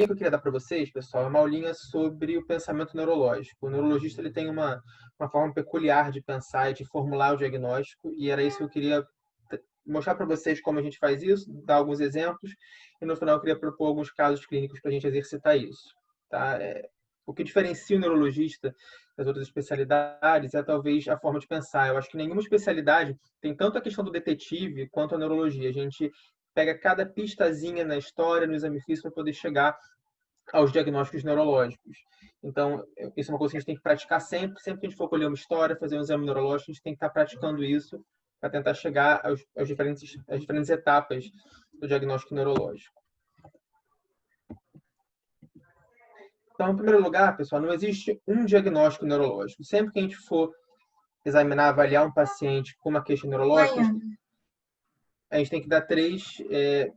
que eu queria dar para vocês, pessoal, é uma aulinha sobre o pensamento neurológico. O neurologista ele tem uma forma peculiar de pensar e de formular o diagnóstico, e era isso que eu queria mostrar para vocês como a gente faz isso, dar alguns exemplos, e no final eu queria propor alguns casos clínicos para a gente exercitar isso. Tá? O que diferencia o neurologista das outras especialidades é talvez a forma de pensar. Eu acho que nenhuma especialidade tem tanto a questão do detetive quanto a neurologia. A gente pega cada pistazinha na história, no exame físico, para poder chegar aos diagnósticos neurológicos. Então, isso é uma coisa que a gente tem que praticar sempre. Sempre que a gente for colher uma história, fazer um exame neurológico, a gente tem que estar praticando isso para tentar chegar às diferentes etapas do diagnóstico neurológico. Então, em primeiro lugar, pessoal, não existe um diagnóstico neurológico. Sempre que a gente for examinar, avaliar um paciente com uma queixa neurológica, a gente tem que dar três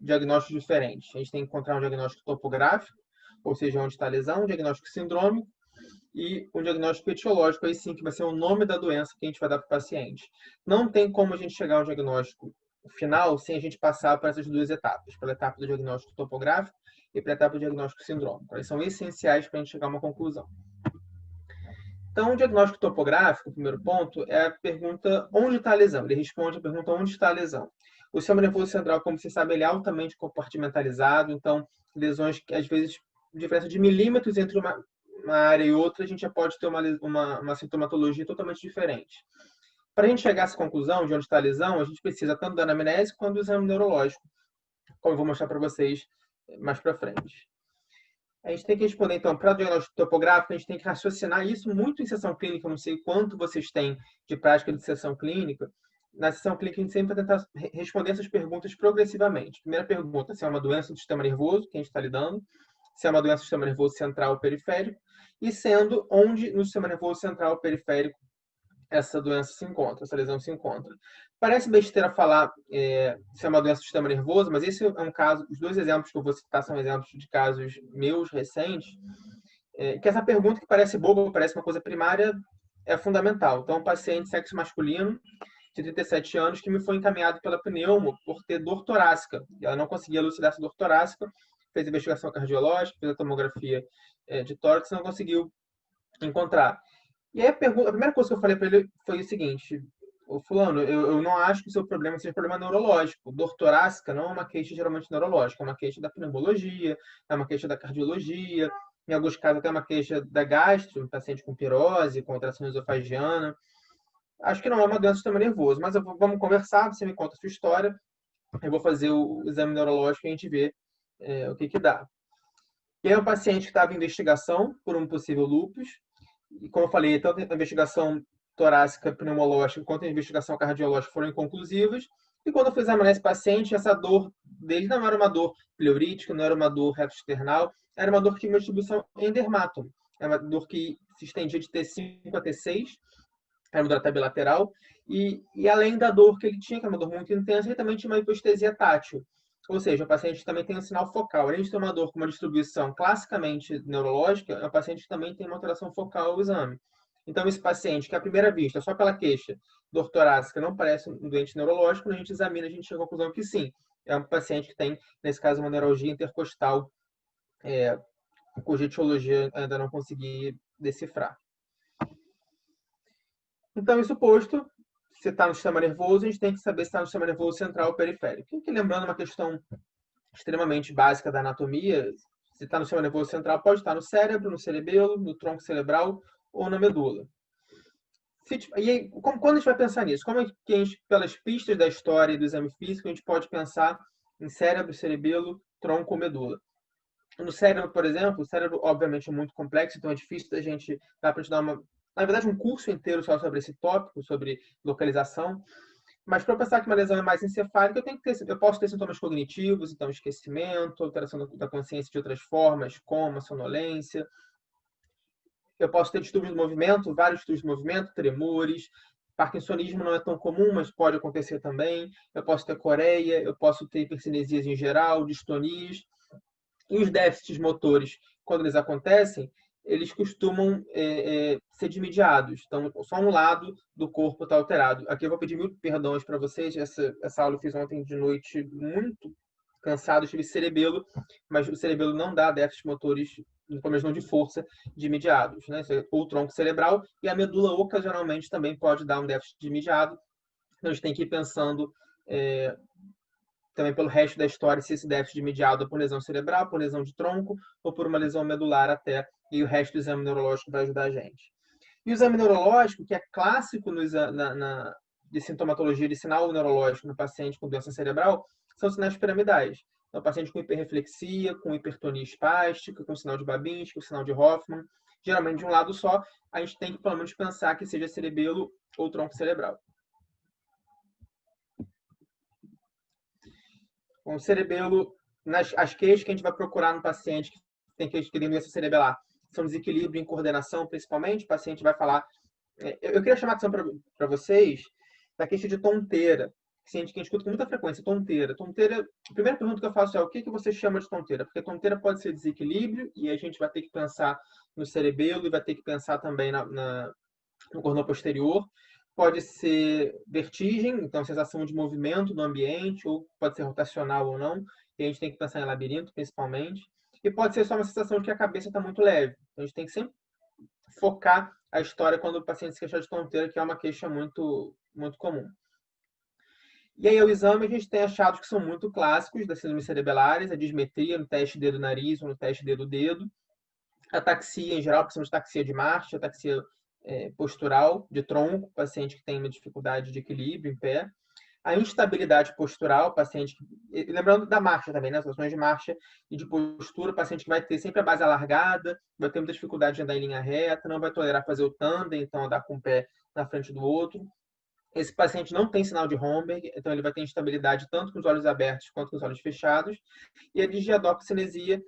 diagnósticos diferentes. A gente tem que encontrar um diagnóstico topográfico, ou seja, onde está a lesão, um diagnóstico sindrômico e um diagnóstico etiológico, aí sim, que vai ser o nome da doença que a gente vai dar para o paciente. Não tem como a gente chegar ao diagnóstico final sem a gente passar por essas duas etapas, pela etapa do diagnóstico topográfico e pela etapa do diagnóstico sindrômico. Eles são essenciais para a gente chegar a uma conclusão. Então, o diagnóstico topográfico, o primeiro ponto, é a pergunta onde está a lesão. Ele responde a pergunta onde está a lesão. O sistema nervoso central, como você sabe, ele é altamente compartimentalizado, então lesões que, às vezes, diferença de milímetros entre uma área e outra, a gente já pode ter uma sintomatologia totalmente diferente. Para a gente chegar a essa conclusão de onde está a lesão, a gente precisa tanto da anamnese quanto do exame neurológico, como eu vou mostrar para vocês mais para frente. A gente tem que responder, então, para o diagnóstico topográfico, a gente tem que raciocinar isso muito em sessão clínica. Eu não sei quanto vocês têm de prática de sessão clínica. Na sessão clínica, a gente sempre vai tentar responder essas perguntas progressivamente. Primeira pergunta, se é uma doença do sistema nervoso, que a gente está lidando, se é uma doença do sistema nervoso central ou periférico, e sendo onde no sistema nervoso central ou periférico essa doença se encontra, essa lesão se encontra. Parece besteira falar se é uma doença do sistema nervoso, mas esse é um caso, os dois exemplos que eu vou citar são exemplos de casos meus recentes, que essa pergunta que parece boba, parece uma coisa primária, é fundamental. Então, um paciente sexo masculino de 37 anos que me foi encaminhado pela pneumo por ter dor torácica. Ela não conseguia elucidar essa dor torácica, fez investigação cardiológica, fez a tomografia de tórax, não conseguiu encontrar. E aí a primeira coisa que eu falei para ele foi o seguinte: o fulano, eu não acho que o seu problema seja problema neurológico. Dor torácica não é uma queixa geralmente neurológica, é uma queixa da pneumologia, é uma queixa da cardiologia, em alguns casos até uma queixa da gastro, um paciente com pirose, com tração esofagiana. Acho que não é uma doença do sistema nervoso, mas vamos conversar, você me conta a sua história, eu vou fazer o exame neurológico e a gente vê o que dá. E aí o paciente que estava em investigação por um possível lúpus, e como eu falei, tanto a investigação torácica pneumológica quanto a investigação cardiológica foram inconclusivas. E quando eu fiz examinar esse paciente, essa dor dele não era uma dor pleurítica, não era uma dor reto-external, era uma dor que tinha uma distribuição endermátomo. É uma dor que se estendia de T5 a T6, era uma dor até bilateral. E além da dor que ele tinha, que era uma dor muito intensa, ele também tinha uma hipoestesia tátil. Ou seja, o paciente também tem um sinal focal. Além de ter uma dor com uma distribuição classicamente neurológica, é um paciente que também tem uma alteração focal ao exame. Então, esse paciente, que à primeira vista, só pela queixa, dor torácica, não parece um doente neurológico, quando a gente examina, a gente chega à conclusão que sim. É um paciente que tem, nesse caso, uma neuralgia intercostal, cuja etiologia ainda não consegui decifrar. Então, isso posto, se está no sistema nervoso, a gente tem que saber se está no sistema nervoso central ou periférico. Que, lembrando, uma questão extremamente básica da anatomia, se está no sistema nervoso central, pode estar no cérebro, no cerebelo, no tronco cerebral ou na medula. E aí, quando a gente vai pensar nisso? Como é que a gente, pelas pistas da história e do exame físico, a gente pode pensar em cérebro, cerebelo, tronco ou medula? No cérebro, por exemplo, o cérebro obviamente é muito complexo, então é difícil da gente dar para te dar na verdade, um curso inteiro só sobre esse tópico, sobre localização. Mas para eu pensar que uma lesão é mais encefálica, eu posso ter sintomas cognitivos, então esquecimento, alteração da consciência de outras formas, coma, sonolência. Eu posso ter distúrbios do movimento, vários distúrbios do movimento, tremores. Parkinsonismo não é tão comum, mas pode acontecer também. Eu posso ter coreia, eu posso ter hipercinesias em geral, distonias. E os déficits motores, quando eles acontecem, eles costumam ser desmediados. Então, só um lado do corpo está alterado. Aqui eu vou pedir mil perdões para vocês. Essa aula eu fiz ontem de noite muito cansado, tive cerebelo, mas o cerebelo não dá déficits motores, pelo menos não de força, de imidiados, né? Ou o tronco cerebral, e a medula ocasionalmente também pode dar um déficit de imidiado. Então, a gente tem que ir pensando também pelo resto da história se esse déficit de imidiado é por lesão cerebral, por lesão de tronco ou por uma lesão medular até, e o resto do exame neurológico vai ajudar a gente. E o exame neurológico, que é clássico de sintomatologia de sinal neurológico no paciente com doença cerebral, são sinais piramidais. Então, paciente com hiperreflexia, com hipertonia espástica, com sinal de Babinski, com sinal de Hoffman, geralmente de um lado só, a gente tem que pelo menos pensar que seja cerebelo ou tronco cerebral. O cerebelo, as queixas que a gente vai procurar no paciente que tem queixa de doença cerebelar são desequilíbrio em coordenação, principalmente. O paciente vai falar... Eu queria chamar a atenção para vocês da queixa de tonteira, que a gente escuta com muita frequência, tonteira. Tonteira, a primeira pergunta que eu faço é o que você chama de tonteira? Porque tonteira pode ser desequilíbrio e a gente vai ter que pensar no cerebelo e vai ter que pensar também no cordão posterior. Pode ser vertigem, então sensação de movimento no ambiente, ou pode ser rotacional ou não, e a gente tem que pensar em labirinto, principalmente. E pode ser só uma sensação de que a cabeça está muito leve. Então, a gente tem que sempre focar a história quando o paciente se queixa de tonteira, que é uma queixa muito, muito comum. E aí, o exame, a gente tem achados que são muito clássicos das síndromes cerebelares, a dismetria no teste dedo-nariz ou no teste dedo-dedo, ataxia em geral, principalmente ataxia de marcha, ataxia postural, de tronco, paciente que tem uma dificuldade de equilíbrio em pé. A instabilidade postural, paciente... Lembrando da marcha também, né? As ações de marcha e de postura, paciente que vai ter sempre a base alargada, vai ter muita dificuldade de andar em linha reta, não vai tolerar fazer o tandem, então andar com o pé na frente do outro. Esse paciente não tem sinal de Romberg, então ele vai ter instabilidade tanto com os olhos abertos quanto com os olhos fechados. E a digiadoxcinesia,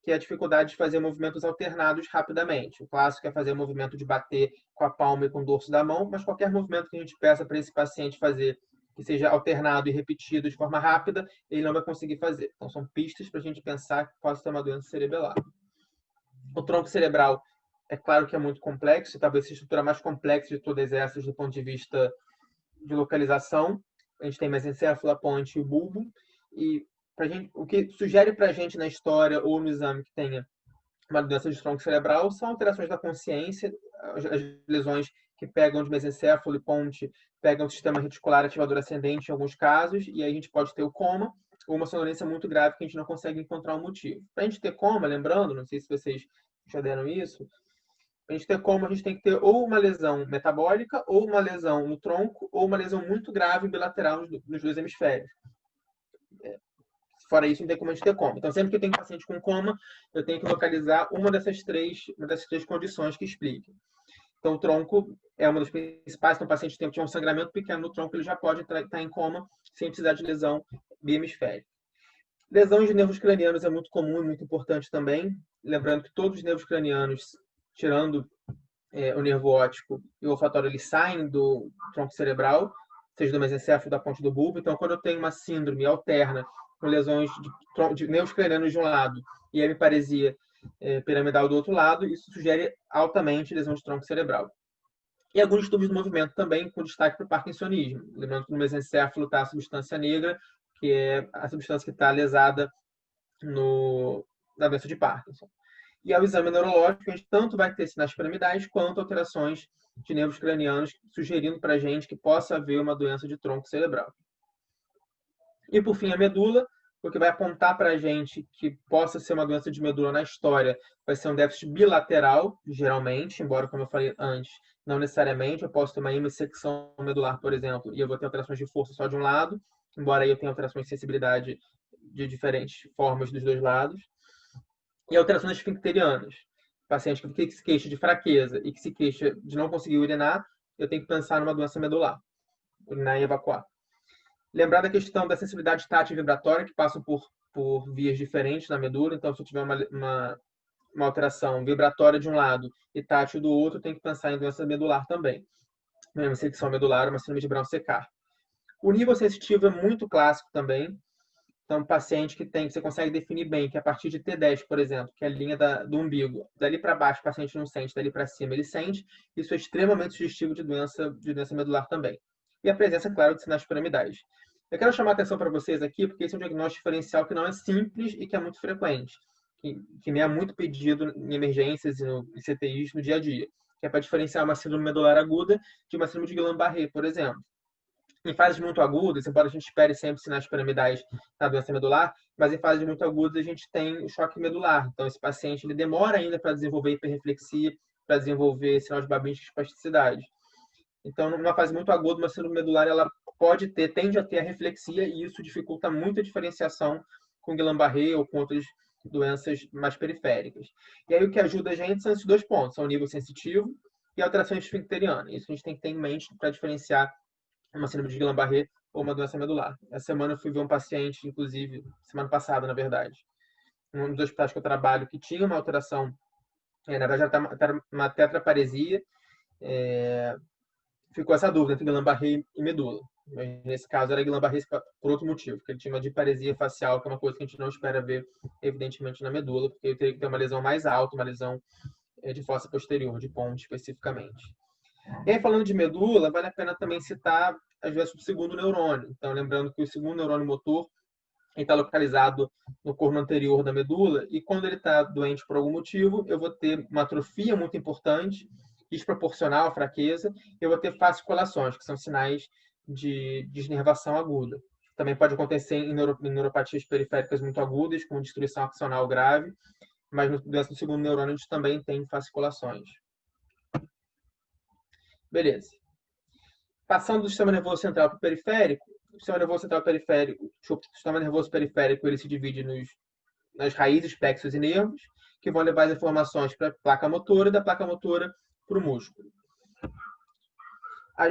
que é a dificuldade de fazer movimentos alternados rapidamente. O clássico é fazer o movimento de bater com a palma e com o dorso da mão, mas qualquer movimento que a gente peça para esse paciente fazer, que seja alternado e repetido de forma rápida, ele não vai conseguir fazer. Então, são pistas para a gente pensar que pode ser uma doença cerebelar. O tronco cerebral, é claro que é muito complexo, talvez seja a estrutura mais complexa de todas essas do ponto de vista de localização. A gente tem mesencéfalo, a ponte e o bulbo. E o que sugere para a gente na história ou no exame que tenha uma doença de tronco cerebral são alterações da consciência, as lesões que pegam de mesencéfalo e ponte, pegam o sistema reticular ativador ascendente em alguns casos, e aí a gente pode ter o coma, ou uma sonolência muito grave que a gente não consegue encontrar um motivo. Para a gente ter coma, lembrando, não sei se vocês já deram isso, para a gente ter coma, a gente tem que ter ou uma lesão metabólica, ou uma lesão no tronco, ou uma lesão muito grave bilateral nos dois hemisférios. Fora isso, não tem como a gente ter coma. Então, sempre que eu tenho paciente com coma, eu tenho que localizar uma dessas três condições que expliquem. Então, o tronco é uma das principais. Então, o paciente tem um sangramento pequeno no tronco, ele já pode estar em coma sem precisar de lesão bihemisférica. Lesão de nervos cranianos é muito comum e muito importante também. Lembrando que todos os nervos cranianos, tirando o nervo óptico e o olfatório, eles saem do tronco cerebral, seja do mesencéfalo ou da ponte do bulbo. Então, quando eu tenho uma síndrome alterna com lesões de nervos cranianos de um lado e hemiparesia piramidal do outro lado, isso sugere altamente lesão de tronco cerebral. E alguns distúrbios do movimento também, com destaque para o parkinsonismo. Lembrando que no mesencéfalo está a substância negra, que é a substância que está lesada na doença de Parkinson. E ao exame neurológico, a gente tanto vai ter sinais piramidais quanto alterações de nervos cranianos, sugerindo para a gente que possa haver uma doença de tronco cerebral. E, por fim, a medula, o que vai apontar para a gente que possa ser uma doença de medula na história vai ser um déficit bilateral, geralmente, embora, como eu falei antes, não necessariamente. Eu posso ter uma hemissecção medular, por exemplo, e eu vou ter alterações de força só de um lado, embora aí eu tenha alterações de sensibilidade de diferentes formas dos dois lados. E alterações esfincterianas. Paciente que se queixa de fraqueza e que se queixa de não conseguir urinar, eu tenho que pensar numa doença medular, urinar e evacuar. Lembrar da questão da sensibilidade tátil e vibratória, que passam por vias diferentes na medula. Então, se eu tiver uma alteração vibratória de um lado e tátil do outro, eu tenho que pensar em doença medular também. Uma secção medular, uma síndrome de Brown-Séquard. O nível sensitivo é muito clássico também. Então, paciente que você consegue definir bem que a partir de T10, por exemplo, que é a linha do umbigo, dali para baixo o paciente não sente, dali para cima ele sente, isso é extremamente sugestivo de doença medular também. E a presença, claro, de sinais piramidais. Eu quero chamar a atenção para vocês aqui, porque esse é um diagnóstico diferencial que não é simples e que é muito frequente, que me é muito pedido em emergências e em CTIs no dia a dia, que é para diferenciar uma síndrome medular aguda de uma síndrome de Guillain-Barré, por exemplo. Em fases muito agudas, embora a gente espere sempre sinais piramidais na doença medular, mas em fases muito agudas a gente tem o choque medular. Então, esse paciente ele demora ainda para desenvolver hiperreflexia, para desenvolver sinal de Babinski e espasticidade. Então, numa fase muito aguda, uma síndrome medular ela tende a ter a reflexia e isso dificulta muito a diferenciação com Guillain-Barré ou com outras doenças mais periféricas. E aí o que ajuda a gente são esses dois pontos, são o nível sensitivo e a alteração esfincteriana. Isso a gente tem que ter em mente para diferenciar uma síndrome de Guillain-Barré ou uma doença medular. Essa semana eu fui ver um paciente, inclusive, semana passada, na verdade, um dos hospitais que eu trabalho, que tinha uma alteração, na verdade era uma tetraparesia, ficou essa dúvida entre Guillain-Barré e medula. Mas nesse caso era Guillain-Barré por outro motivo, porque ele tinha uma diparesia facial, que é uma coisa que a gente não espera ver, evidentemente, na medula, porque ele teria que ter uma lesão mais alta, uma lesão de fossa posterior, de ponte especificamente. E aí, falando de medula, vale a pena também citar as doenças do segundo neurônio. Então, lembrando que o segundo neurônio motor está localizado no corno anterior da medula, e quando ele está doente por algum motivo, eu vou ter uma atrofia muito importante, desproporcional à fraqueza, e eu vou ter fasciculações, que são sinais de desnervação aguda. Também pode acontecer em neuropatias periféricas muito agudas, com destruição axonal grave, mas no doença do segundo neurônio a gente também tem fasciculações. Beleza. Passando do sistema nervoso central para o periférico, o sistema nervoso central periférico, o sistema nervoso periférico, ele se divide nas raízes, plexos e nervos, que vão levar as informações para a placa motora e da placa motora para o músculo.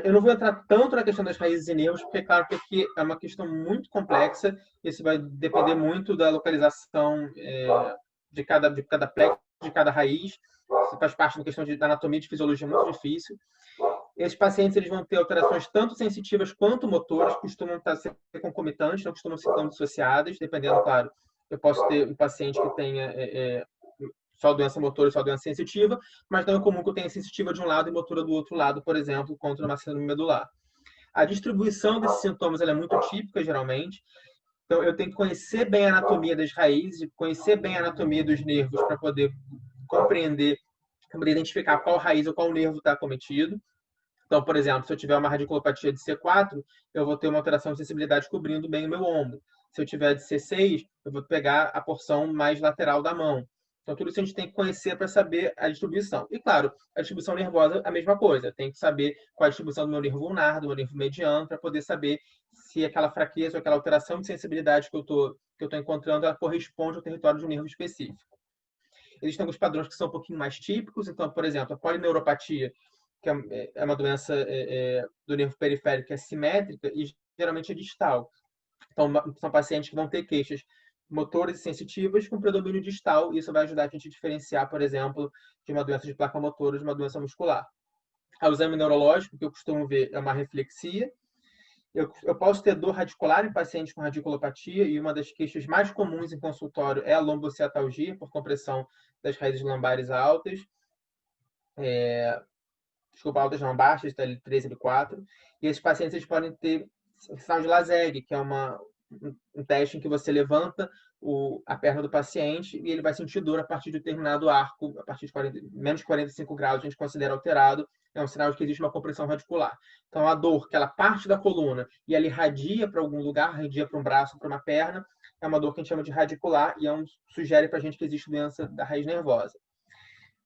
Eu não vou entrar tanto na questão das raízes e nervos, porque, claro, que aqui é uma questão muito complexa, e isso vai depender muito da localização de cada plexo, de cada raiz. Isso faz parte da questão da anatomia e de fisiologia muito difícil. Esses pacientes eles vão ter alterações tanto sensitivas quanto motoras, costumam ser concomitantes, não costumam ser tão dissociadas, dependendo, claro. Eu posso ter um paciente que tenha só doença motora e só doença sensitiva, mas não é comum que eu tenha sensitiva de um lado e motora do outro lado, por exemplo, contra uma síndrome medular. A distribuição desses sintomas é muito típica, geralmente. Então, eu tenho que conhecer bem a anatomia das raízes, conhecer bem a anatomia dos nervos para poder compreender, para poder identificar qual raiz ou qual nervo está acometido. Então, por exemplo, se eu tiver uma radiculopatia de C4, eu vou ter uma alteração de sensibilidade cobrindo bem o meu ombro. Se eu tiver de C6, eu vou pegar a porção mais lateral da mão. Então, tudo isso a gente tem que conhecer para saber a distribuição. E, claro, a distribuição nervosa é a mesma coisa. Eu tenho que saber qual é a distribuição do meu nervo ulnar, do meu nervo mediano, para poder saber se aquela fraqueza ou aquela alteração de sensibilidade que eu tô encontrando ela corresponde ao território de um nervo específico. Existem alguns padrões que são um pouquinho mais típicos. Então, por exemplo, a polineuropatia, que é uma doença do nervo periférico que é simétrica e geralmente é distal. Então, são pacientes que vão ter queixas motoras e sensitivas com predomínio distal, e isso vai ajudar a gente a diferenciar, por exemplo, de uma doença de placa motora de uma doença muscular. O exame neurológico que eu costumo ver é uma reflexia. Eu posso ter dor radicular em pacientes com radiculopatia, e uma das queixas mais comuns em consultório é a lombociatalgia, por compressão das raízes lombares altas. Desculpa, altas não, baixas, L3, L4. E esses pacientes eles podem ter sinal de Laseg, que é um teste em que você levanta a perna do paciente e ele vai sentir dor a partir de determinado arco, a partir de menos de 45 graus, a gente considera alterado, é um sinal de que existe uma compressão radicular. Então, a dor, que ela parte da coluna e ela irradia para algum lugar, irradia para um braço, para uma perna, é uma dor que a gente chama de radicular e sugere para a gente que existe doença da raiz nervosa.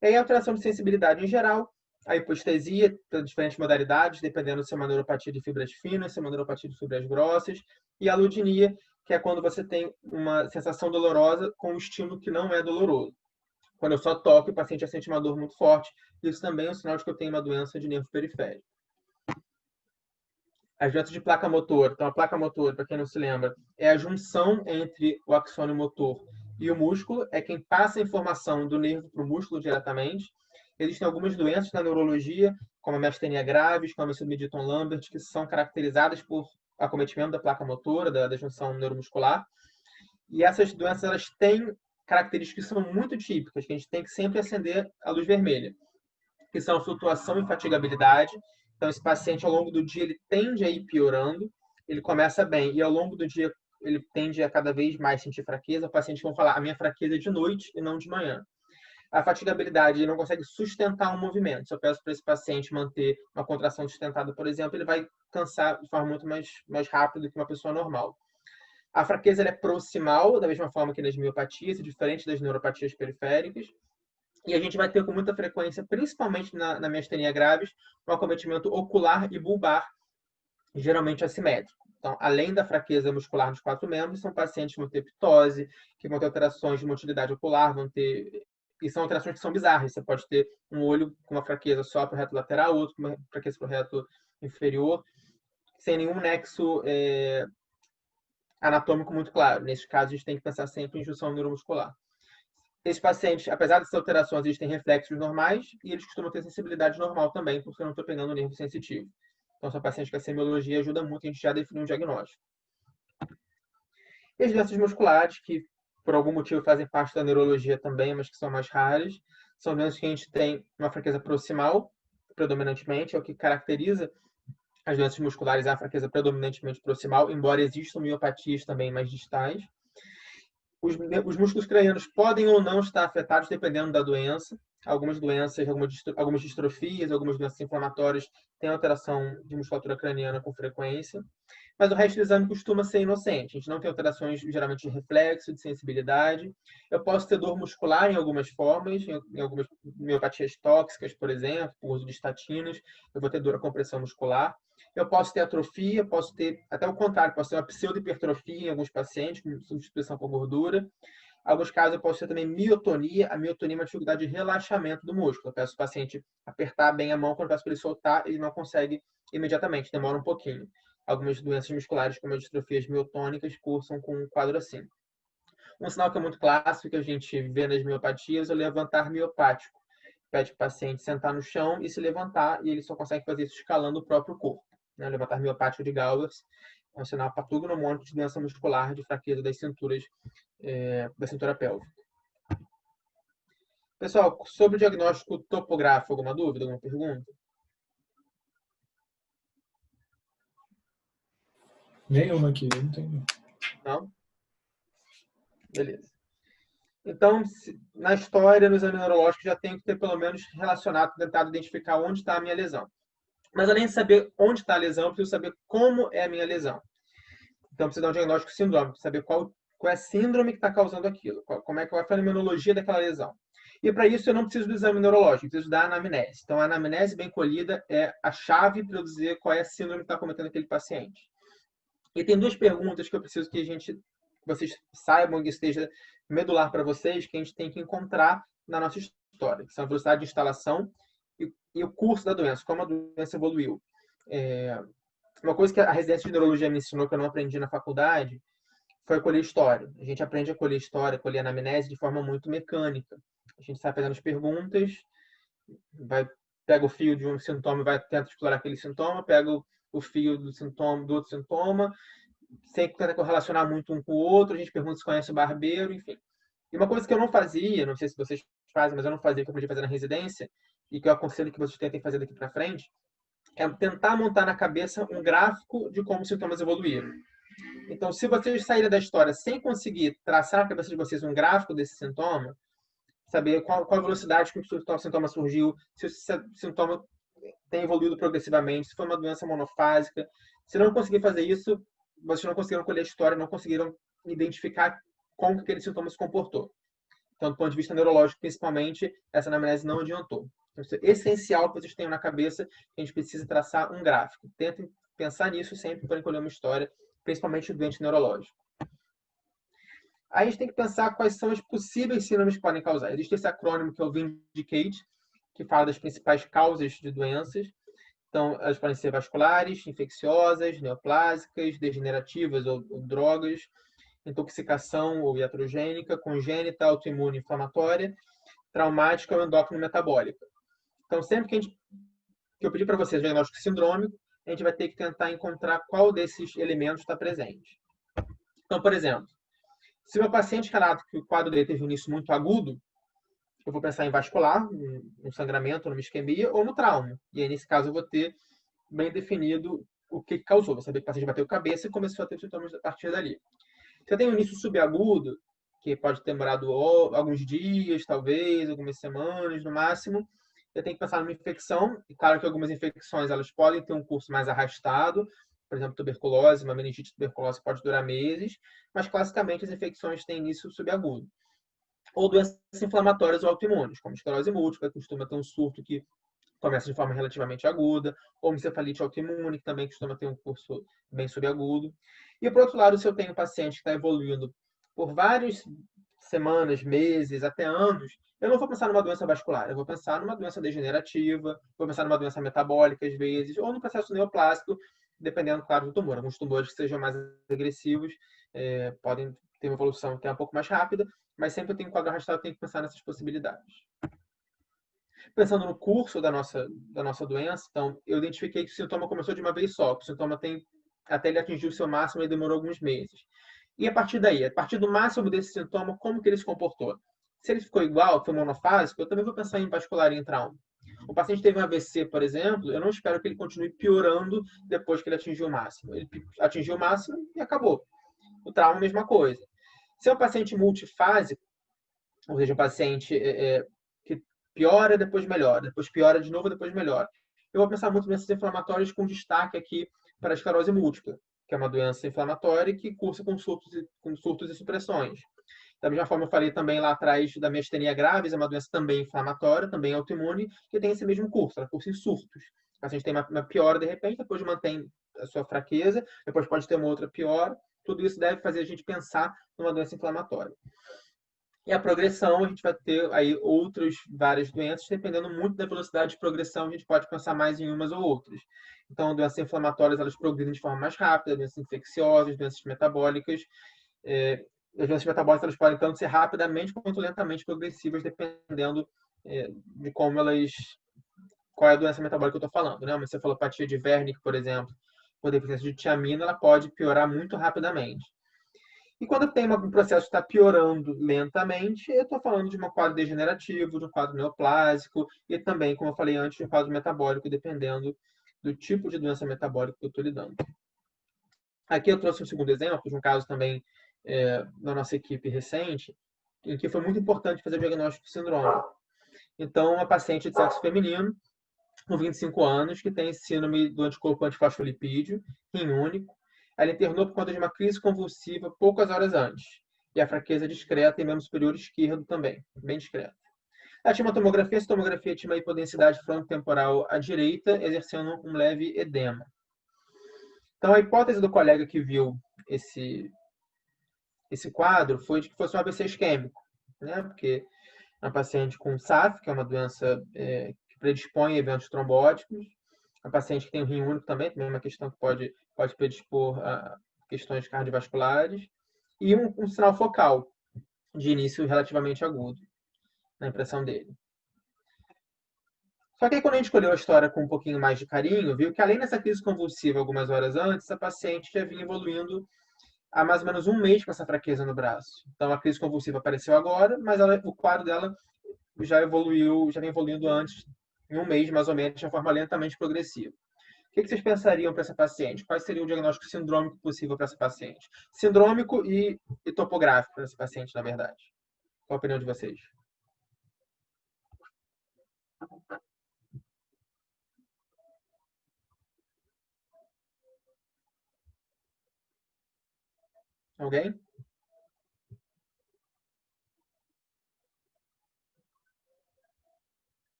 E aí, a alteração de sensibilidade em geral, a hipoestesia, diferentes modalidades, dependendo se é uma neuropatia de fibras finas, se é uma neuropatia de fibras grossas, e a allodynia, que é quando você tem uma sensação dolorosa com um estímulo que não é doloroso. Quando eu só toco, o paciente já sente uma dor muito forte, isso também é um sinal de que eu tenho uma doença de nervo periférico. As doenças de placa motora. Então, a placa motora, para quem não se lembra, é a junção entre o axônio motor e o músculo, é quem passa a informação do nervo para o músculo diretamente. Existem algumas doenças na neurologia, como a miastenia graves, como a Submediton-Lambert, que são caracterizadas por acometimento da placa motora, da junção neuromuscular. E essas doenças elas têm características que são muito típicas, que a gente tem que sempre acender a luz vermelha, que são flutuação e fatigabilidade. Então, esse paciente, ao longo do dia, ele tende a ir piorando. ele começa bem e ao longo do dia ele tende a cada vez mais sentir fraqueza, pacientes vão falar, a minha fraqueza é de noite e não de manhã. A fatigabilidade, ele não consegue sustentar um movimento. Se eu peço para esse paciente manter uma contração sustentada, por exemplo, ele vai cansar de forma muito mais rápida do que uma pessoa normal. A fraqueza ela é proximal, da mesma forma que nas miopatias, diferente das neuropatias periféricas. E a gente vai ter com muita frequência, principalmente na miastenia graves, um acometimento ocular e bulbar, geralmente assimétrico. Então, além da fraqueza muscular dos 4 membros, são pacientes que vão ter ptose, que vão ter alterações de motilidade ocular, vão ter... E são alterações que são bizarras. Você pode ter um olho com uma fraqueza só para o reto lateral, outro com uma fraqueza para o reto inferior, sem nenhum nexo anatômico muito claro. Nesse caso, a gente tem que pensar sempre em junção neuromuscular. Esses pacientes, apesar dessas alterações, eles têm reflexos normais e eles costumam ter sensibilidade normal também, porque eu não estou pegando o nervo sensitivo. Então, são pacientes que a semiologia ajuda muito a gente já definir um diagnóstico. E as doenças musculares, que por algum motivo fazem parte da neurologia também, mas que são mais raras, são doenças que a gente tem uma fraqueza proximal, predominantemente, é o que caracteriza as doenças musculares, é a fraqueza predominantemente proximal, embora existam miopatias também mais distais. Os músculos cranianos podem ou não estar afetados dependendo da doença. Algumas doenças, algumas distrofias, algumas doenças inflamatórias têm alteração de musculatura craniana com frequência. Mas o resto do exame costuma ser inocente. A gente não tem alterações, geralmente, de reflexo, de sensibilidade. Eu posso ter dor muscular em algumas formas, em algumas miopatias tóxicas, por exemplo, por uso de estatinas. Eu vou ter dor à compressão muscular. Eu posso ter atrofia, posso ter, até o contrário, posso ter uma pseudohipertrofia em alguns pacientes, com substituição por gordura. Em alguns casos, eu posso ter também miotonia. A miotonia é uma dificuldade de relaxamento do músculo. Eu peço o paciente apertar bem a mão, quando eu peço para ele soltar, ele não consegue imediatamente, demora um pouquinho. Algumas doenças musculares, como as distrofias miotônicas, cursam com um quadro assim. Um sinal que é muito clássico, que a gente vê nas miopatias, é o levantar miopático. Pede para o paciente sentar no chão e se levantar, e ele só consegue fazer isso escalando o próprio corpo. O levantar miopático de Gowers é um sinal patognomônico de doença muscular de fraqueza das cinturas, da cintura pélvica. Pessoal, sobre o diagnóstico topográfico, alguma dúvida, alguma pergunta? Nenhuma aqui, não tem. Não? Beleza. Então, na história, no exame neurológico, já tem que ter pelo menos relacionado, tentado identificar onde está a minha lesão. Mas além de saber onde está a lesão, eu preciso saber como é a minha lesão. Então, preciso dar um diagnóstico sindrômico, saber qual é a síndrome que está causando aquilo, como é que é a fenomenologia daquela lesão. E para isso eu não preciso do exame neurológico, eu preciso da anamnese. Então, a anamnese bem colhida é a chave para eu dizer qual é a síndrome que está cometendo aquele paciente. E tem 2 perguntas que eu preciso que vocês saibam, que esteja medular para vocês, que a gente tem que encontrar na nossa história, que são a velocidade de instalação e o curso da doença, como a doença evoluiu. Uma coisa que a residência de neurologia me ensinou, que eu não aprendi na faculdade, foi colher história. A gente aprende a colher história, colher anamnese de forma muito mecânica. A gente sai fazendo as perguntas, pega o fio de um sintoma e vai tentar explorar aquele sintoma, pega o fio do sintoma, do outro sintoma, sem tentar correlacionar muito um com o outro, a gente pergunta se conhece o barbeiro, enfim. E uma coisa que eu não fazia, não sei se vocês fazem, mas eu não fazia, que eu aprendi a fazer na residência, e que eu aconselho que vocês tentem fazer daqui para frente, é tentar montar na cabeça um gráfico de como os sintomas evoluíram. Então, se vocês saírem da história sem conseguir traçar na cabeça de vocês um gráfico desse sintoma, saber qual a velocidade com que o sintoma surgiu, se o sintoma tem evoluído progressivamente, se foi uma doença monofásica. Se não conseguir fazer isso, vocês não conseguiram colher a história, não conseguiram identificar como que aquele sintoma se comportou. Então, do ponto de vista neurológico, principalmente, essa anamnese não adiantou. Então, é essencial que vocês tenham na cabeça que a gente precisa traçar um gráfico. Tentem pensar nisso sempre para colher uma história, principalmente o doente neurológico. Aí a gente tem que pensar quais são as possíveis síndromes que podem causar. Existe esse acrônimo que é o VINDICATE, que fala das principais causas de doenças. Então, elas podem ser vasculares, infecciosas, neoplásicas, degenerativas ou drogas, intoxicação ou iatrogênica, congênita, autoimune, inflamatória, traumática ou endócrino-metabólica. Então, sempre que eu pedir para vocês o diagnóstico sindrômico, a gente vai ter que tentar encontrar qual desses elementos está presente. Então, por exemplo, se o meu paciente relata que o quadro dele teve um início muito agudo, eu vou pensar em vascular, no sangramento, numa isquemia ou no trauma. E aí, nesse caso, eu vou ter bem definido o que causou. Vou saber que o paciente bateu cabeça e começou a ter sintomas a partir dali. Se eu tenho um início subagudo, que pode ter demorado alguns dias, talvez, algumas semanas no máximo, eu tenho que pensar numa infecção. E claro que algumas infecções elas podem ter um curso mais arrastado. Por exemplo, tuberculose, uma meningite tuberculose pode durar meses, mas classicamente as infecções têm início subagudo. Ou doenças inflamatórias ou autoimunes, como esclerose múltipla, que costuma ter um surto que começa de forma relativamente aguda, ou encefalite autoimune, que também costuma ter um curso bem subagudo. E, por outro lado, se eu tenho um paciente que está evoluindo por várias semanas, meses, até anos, eu não vou pensar numa doença vascular, eu vou pensar numa doença degenerativa, vou pensar numa doença metabólica, às vezes, ou no processo neoplásico, dependendo, claro, do tumor. Alguns tumores que sejam mais agressivos podem ter uma evolução que é um pouco mais rápida, mas sempre eu tenho um quadro arrastado, eu tenho que pensar nessas possibilidades. Pensando no curso da nossa doença, então, eu identifiquei que o sintoma começou de uma vez só, que o sintoma tem, até ele atingir o seu máximo, ele demorou alguns meses. E a partir daí, a partir do máximo desse sintoma, como que ele se comportou? Se ele ficou igual, foi monofásico, eu também vou pensar em vascular e em trauma. O paciente teve um AVC, por exemplo, eu não espero que ele continue piorando depois que ele atingiu o máximo. Ele atingiu o máximo e acabou. O trauma, a mesma coisa. Se é um paciente multifásico, ou seja, um paciente que piora, depois melhora, depois piora de novo, depois melhora. Eu vou pensar muito em doenças inflamatórias com destaque aqui para a esclerose múltipla, que é uma doença inflamatória que cursa com surtos e supressões. Da mesma forma, eu falei também lá atrás da miastenia graves, é uma doença também inflamatória, também autoimune, que tem esse mesmo curso, ela cursa em surtos. O paciente tem uma piora de repente, depois mantém a sua fraqueza, depois pode ter uma outra piora. Tudo isso deve fazer a gente pensar numa doença inflamatória. E a progressão, a gente vai ter aí outras várias doenças, dependendo muito da velocidade de progressão, a gente pode pensar mais em umas ou outras. Então, doenças inflamatórias, elas progridem de forma mais rápida, doenças infecciosas, doenças metabólicas. As doenças metabólicas, elas podem tanto ser rapidamente quanto lentamente progressivas, dependendo de como elas... Qual é a doença metabólica que eu estou falando, né? Uma encefalopatia de Wernicke, por exemplo, por deficiência de tiamina, ela pode piorar muito rapidamente. E quando tem um processo que está piorando lentamente, eu estou falando de um quadro degenerativo, de um quadro neoplásico e também, como eu falei antes, de um quadro metabólico, dependendo do tipo de doença metabólica que eu estou lidando. Aqui eu trouxe um segundo exemplo, de um caso também da nossa equipe recente, em que foi muito importante fazer o diagnóstico sindrômico. Então, uma paciente de sexo feminino, com 25 anos, que tem síndrome do anticorpo antifosfolipídio, rim único. Ela internou por conta de uma crise convulsiva poucas horas antes. E a fraqueza discreta em membro superior esquerdo também, bem discreta. Ela tinha uma tomografia, essa tomografia tinha uma hipodensidade frontotemporal à direita, exercendo um leve edema. Então, a hipótese do colega que viu esse quadro foi de que fosse um AVC isquêmico, né? Porque é uma paciente com SAF, que é uma doença que predispõe a eventos trombóticos, a paciente que tem o rim único também é uma questão que pode predispor a questões cardiovasculares, e um sinal focal de início relativamente agudo, na impressão dele. Só que aí, quando a gente escolheu a história com um pouquinho mais de carinho, viu que além dessa crise convulsiva algumas horas antes, a paciente já vinha evoluindo há mais ou menos um mês com essa fraqueza no braço. Então, a crise convulsiva apareceu agora, mas o quadro dela já vem evoluindo antes, em um mês mais ou menos, de forma lentamente progressiva. O que vocês pensariam para essa paciente? Qual seria o diagnóstico sindrômico possível para essa paciente? Sindrômico e topográfico para essa paciente, na verdade. Qual a opinião de vocês? Alguém?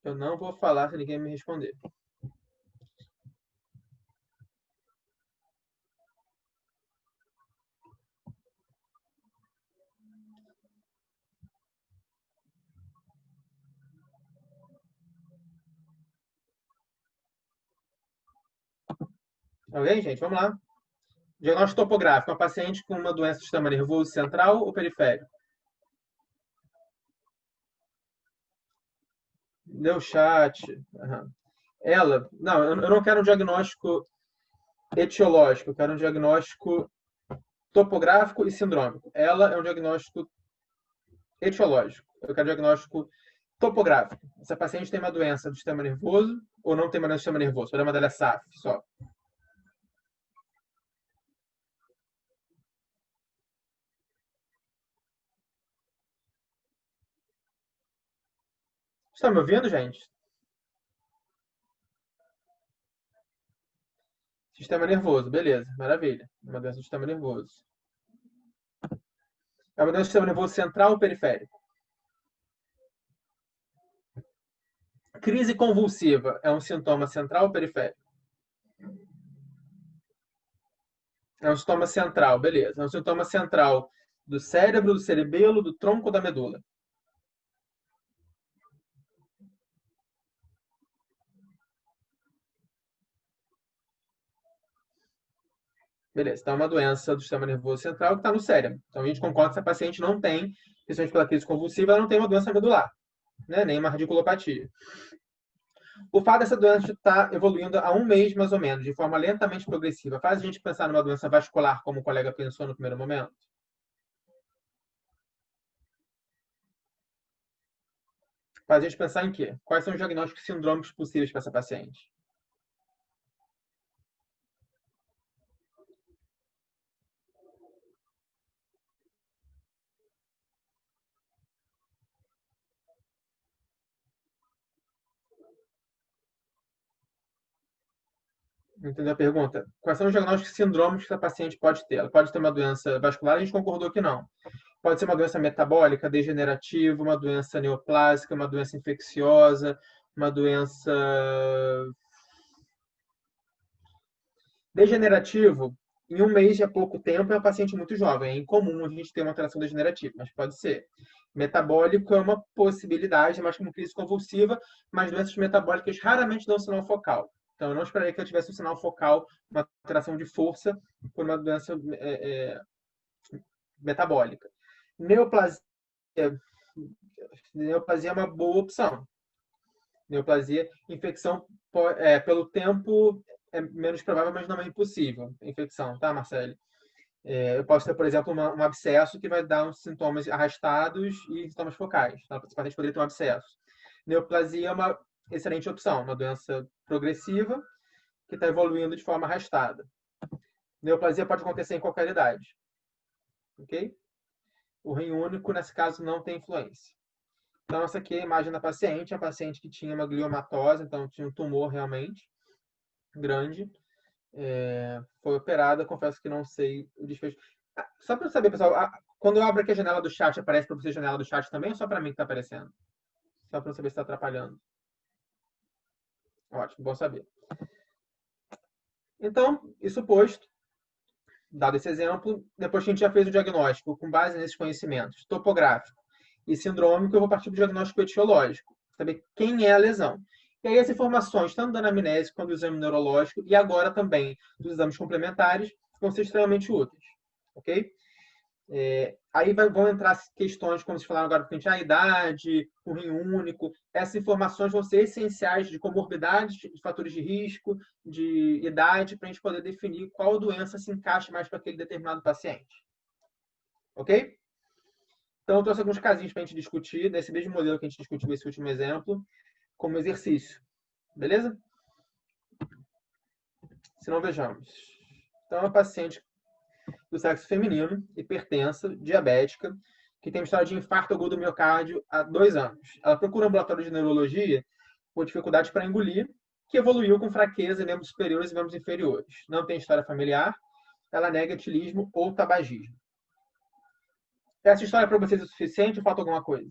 Eu não vou falar se ninguém me responder. Alguém, gente? Vamos lá. Diagnóstico topográfico. Uma paciente com uma doença do sistema nervoso central ou periférico? Deu chat. Uhum. Ela... Não, eu não quero um diagnóstico etiológico. Eu quero um diagnóstico topográfico e sindrômico. Ela é um diagnóstico etiológico. Eu quero diagnóstico Topográfico. Essa paciente tem uma doença do sistema nervoso ou não tem uma doença do sistema nervoso? O problema dela é SAF só. Estão me ouvindo, gente? Sistema nervoso, beleza, maravilha. Uma doença do sistema nervoso. É uma doença do sistema nervoso central ou periférico? Crise convulsiva é um sintoma central ou periférico? É um sintoma central, beleza. É um sintoma central do cérebro, do cerebelo, do tronco ou da medula? Beleza, então é uma doença do sistema nervoso central que está no cérebro. Então a gente concorda que essa paciente não tem, principalmente pela crise convulsiva, ela não tem uma doença medular, né? Nem uma radiculopatia. O fato dessa doença estar evoluindo há um mês, mais ou menos, de forma lentamente progressiva, faz a gente pensar numa doença vascular, como o colega pensou no primeiro momento? Faz a gente pensar em quê? Quais são os diagnósticos sindrômicos possíveis para essa paciente? Entendeu a pergunta? Quais são os diagnósticos sindrômicos que a paciente pode ter? Ela pode ter uma doença vascular, a gente concordou que não. Pode ser uma doença metabólica, degenerativa, uma doença neoplásica, uma doença infecciosa, uma doença degenerativo. Em um mês de pouco tempo é um paciente muito jovem. É incomum a gente ter uma alteração degenerativa, mas pode ser. Metabólico é uma possibilidade, mas como crise convulsiva, mas doenças metabólicas raramente dão sinal focal. Então, eu não esperaria que eu tivesse um sinal focal, uma alteração de força por uma doença metabólica. Neoplasia, neoplasia é uma boa opção. Neoplasia, infecção pelo tempo é menos provável, mas não é impossível. Infecção, tá, Marcelo? Eu posso ter, por exemplo, um abscesso que vai dar uns sintomas arrastados e sintomas focais. Tá? Esse paciente poderia ter um abscesso. Neoplasia é uma excelente opção, uma doença progressiva que está evoluindo de forma arrastada. Neoplasia pode acontecer em qualquer idade. Ok? O rim único, nesse caso, não tem influência. Então, essa aqui é a imagem da paciente. A paciente que tinha uma gliomatose, então tinha um tumor realmente grande. Foi operada, confesso que não sei o desfecho. Só para saber, pessoal, quando eu abro aqui a janela do chat, aparece para você a janela do chat também ou só para mim que está aparecendo? Só para saber se está atrapalhando. Ótimo, bom saber. Então, isso posto, dado esse exemplo, depois que a gente já fez o diagnóstico com base nesses conhecimentos topográfico e sindrômico, eu vou partir para o diagnóstico etiológico, saber quem é a lesão. E aí as informações, tanto da anamnese quanto do exame neurológico, e agora também dos exames complementares, vão ser extremamente úteis. Ok? Aí vão entrar questões, como vocês falaram agora, a idade, o rim único. Essas informações vão ser essenciais de comorbidades, de fatores de risco, de idade, para a gente poder definir qual doença se encaixa mais para aquele determinado paciente. Ok? Então, eu trouxe alguns casinhos para a gente discutir, nesse mesmo modelo que a gente discutiu nesse último exemplo, como exercício. Beleza? Se não, vejamos. Então, a paciente do sexo feminino, hipertensa, diabética, que tem uma história de infarto agudo do miocárdio há 2 anos. Ela procura um ambulatório de neurologia por dificuldade para engolir, que evoluiu com fraqueza em membros superiores e membros inferiores. Não tem história familiar, ela nega etilismo ou tabagismo. Essa história para vocês é suficiente ou falta alguma coisa?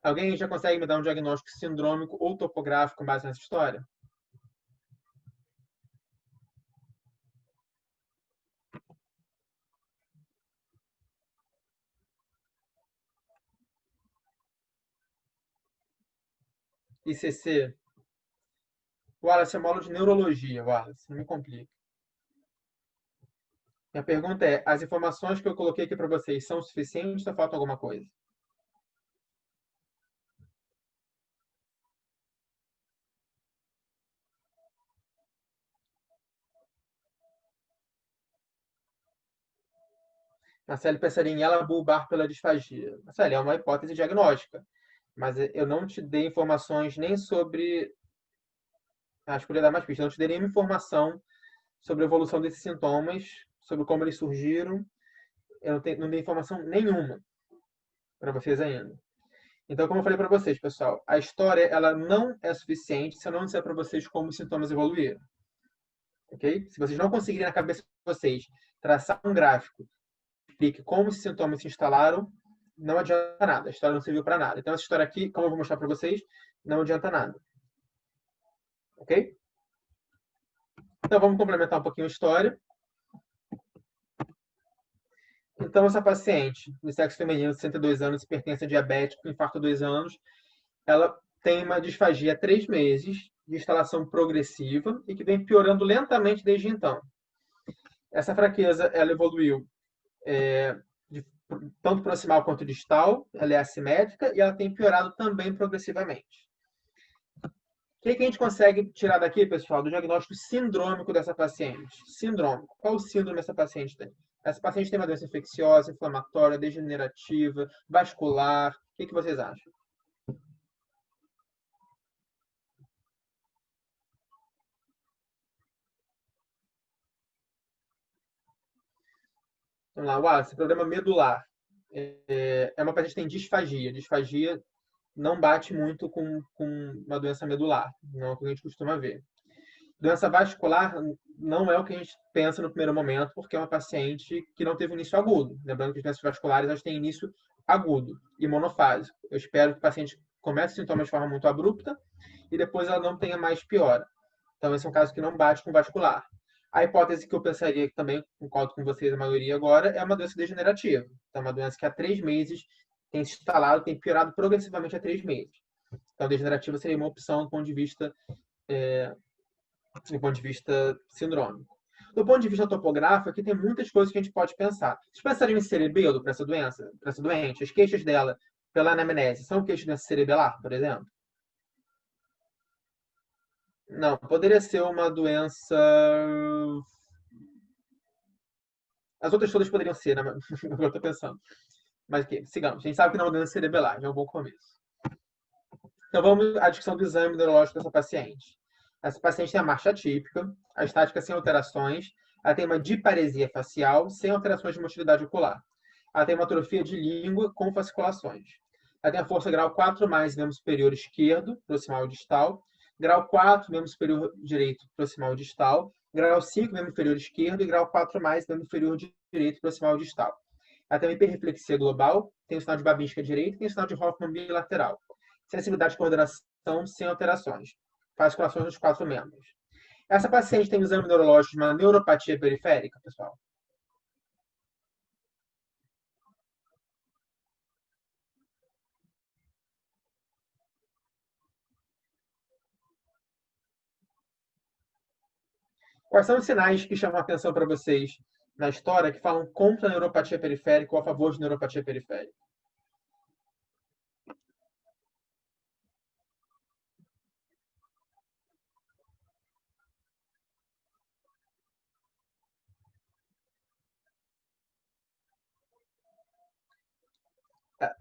Alguém já consegue me dar um diagnóstico sindrômico ou topográfico com base nessa história? ICC. Wallace, é uma aula de neurologia, Wallace. Não me complica. Minha pergunta é, as informações que eu coloquei aqui para vocês são suficientes ou falta alguma coisa? Marcelo pensaria em ela bulbar pela disfagia. Marcelo, é uma hipótese diagnóstica, mas eu não te dei informações nem sobre... Acho que poderia dar mais pistas. Eu não te dei nenhuma informação sobre a evolução desses sintomas, sobre como eles surgiram. Eu não dei informação nenhuma para vocês ainda. Então, como eu falei para vocês, pessoal, a história ela não é suficiente se eu não disser para vocês como os sintomas evoluíram. Ok? Se vocês não conseguirem na cabeça de vocês traçar um gráfico que explique como os sintomas se instalaram, não adianta nada. A história não serviu para nada. Então, essa história aqui, como eu vou mostrar para vocês, não adianta nada. Ok? Então, vamos complementar um pouquinho a história. Então, essa paciente de sexo feminino, 62 anos, hipertensa diabética, infarto 2 anos, ela tem uma disfagia há 3 meses, de instalação progressiva e que vem piorando lentamente desde então. Essa fraqueza ela evoluiu tanto proximal quanto distal, ela é assimétrica e ela tem piorado também progressivamente. O que a gente consegue tirar daqui, pessoal, do diagnóstico sindrômico dessa paciente? Sindrômico. Qual o síndrome essa paciente tem? Essa paciente tem uma doença infecciosa, inflamatória, degenerativa, vascular. O que vocês acham? Vamos lá, Wallace, problema medular. É uma paciente que tem disfagia. Disfagia não bate muito com uma doença medular, não é o que a gente costuma ver. Doença vascular não é o que a gente pensa no primeiro momento, porque é uma paciente que não teve início agudo. Lembrando que as doenças vasculares elas têm início agudo e monofásico. Eu espero que o paciente comece sintomas de forma muito abrupta e depois ela não tenha mais piora. Então, esse é um caso que não bate com vascular. A hipótese que eu pensaria, que também concordo com vocês, a maioria agora, é uma doença degenerativa. Então, uma doença que há 3 meses tem se instalado, tem piorado progressivamente há 3 meses. Então, degenerativa seria uma opção do ponto de vista sindrômico. Do ponto de vista topográfico, aqui tem muitas coisas que a gente pode pensar. Vocês pensariam em cerebelo para essa doença, para essa doente? As queixas dela, pela anamnese, são queixas de doença cerebelar, por exemplo? Não, poderia ser uma doença... As outras todas poderiam ser, né? Eu estou pensando. Mas aqui, sigamos. A gente sabe que não é uma doença cerebelar, já é um bom começo. Então vamos à discussão do exame neurológico dessa paciente. Essa paciente tem a marcha atípica, a estática sem alterações, ela tem uma diparesia facial sem alterações de motilidade ocular. Ela tem uma atrofia de língua com fasciculações. Ela tem a força grau 4+, membro superior esquerdo, proximal e distal, grau 4, membro superior direito, proximal e distal, grau 5, membro inferior esquerdo e grau 4+, membro inferior direito, proximal e distal. Ela tem uma hiperreflexia global, tem o sinal de Babinska direito e tem o sinal de Hoffmann bilateral. Sensibilidade de coordenação sem alterações. Fasciculações dos 4 membros. Essa paciente tem um exame neurológico de uma neuropatia periférica, pessoal? Quais são os sinais que chamam a atenção para vocês na história que falam contra a neuropatia periférica ou a favor de neuropatia periférica?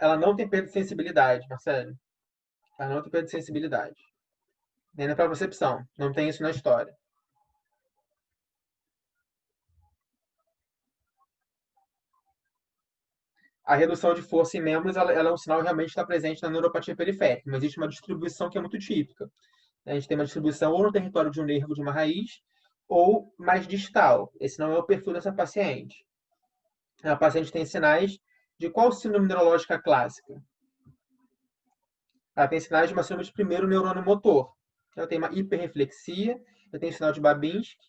Ela não tem perda de sensibilidade, Marcelo. Ela não tem perda de sensibilidade. Nem na percepção. Não tem isso na história. A redução de força em membros ela é um sinal que realmente está presente na neuropatia periférica, mas existe uma distribuição que é muito típica. A gente tem uma distribuição ou no território de um nervo de uma raiz, ou mais distal. Esse não é o perfil dessa paciente. A paciente tem sinais de qual síndrome neurológica clássica? Ela tem sinais de uma síndrome de primeiro neurônio motor. Ela tem uma hiperreflexia, eu tenho sinal de Babinski,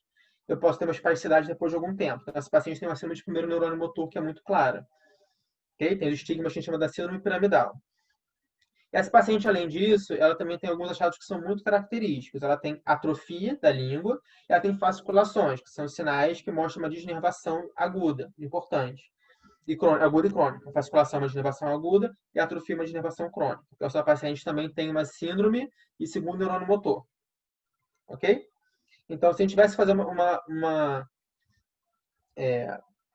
eu posso ter uma espasticidade depois de algum tempo. Então, essa paciente tem uma síndrome de primeiro neurônio motor que é muito clara. Okay? Tem os estigmas que a gente chama da síndrome piramidal. Essa paciente, além disso, ela também tem alguns achados que são muito característicos. Ela tem atrofia da língua e ela tem fasciculações, que são sinais que mostram uma desnervação aguda, importante. Aguda e crônica. A fasciculação é uma desnervação aguda e a atrofia é uma desnervação crônica. Então, essa paciente também tem uma síndrome e segundo neurônio motor. Ok? Então, se a gente tivesse que fazer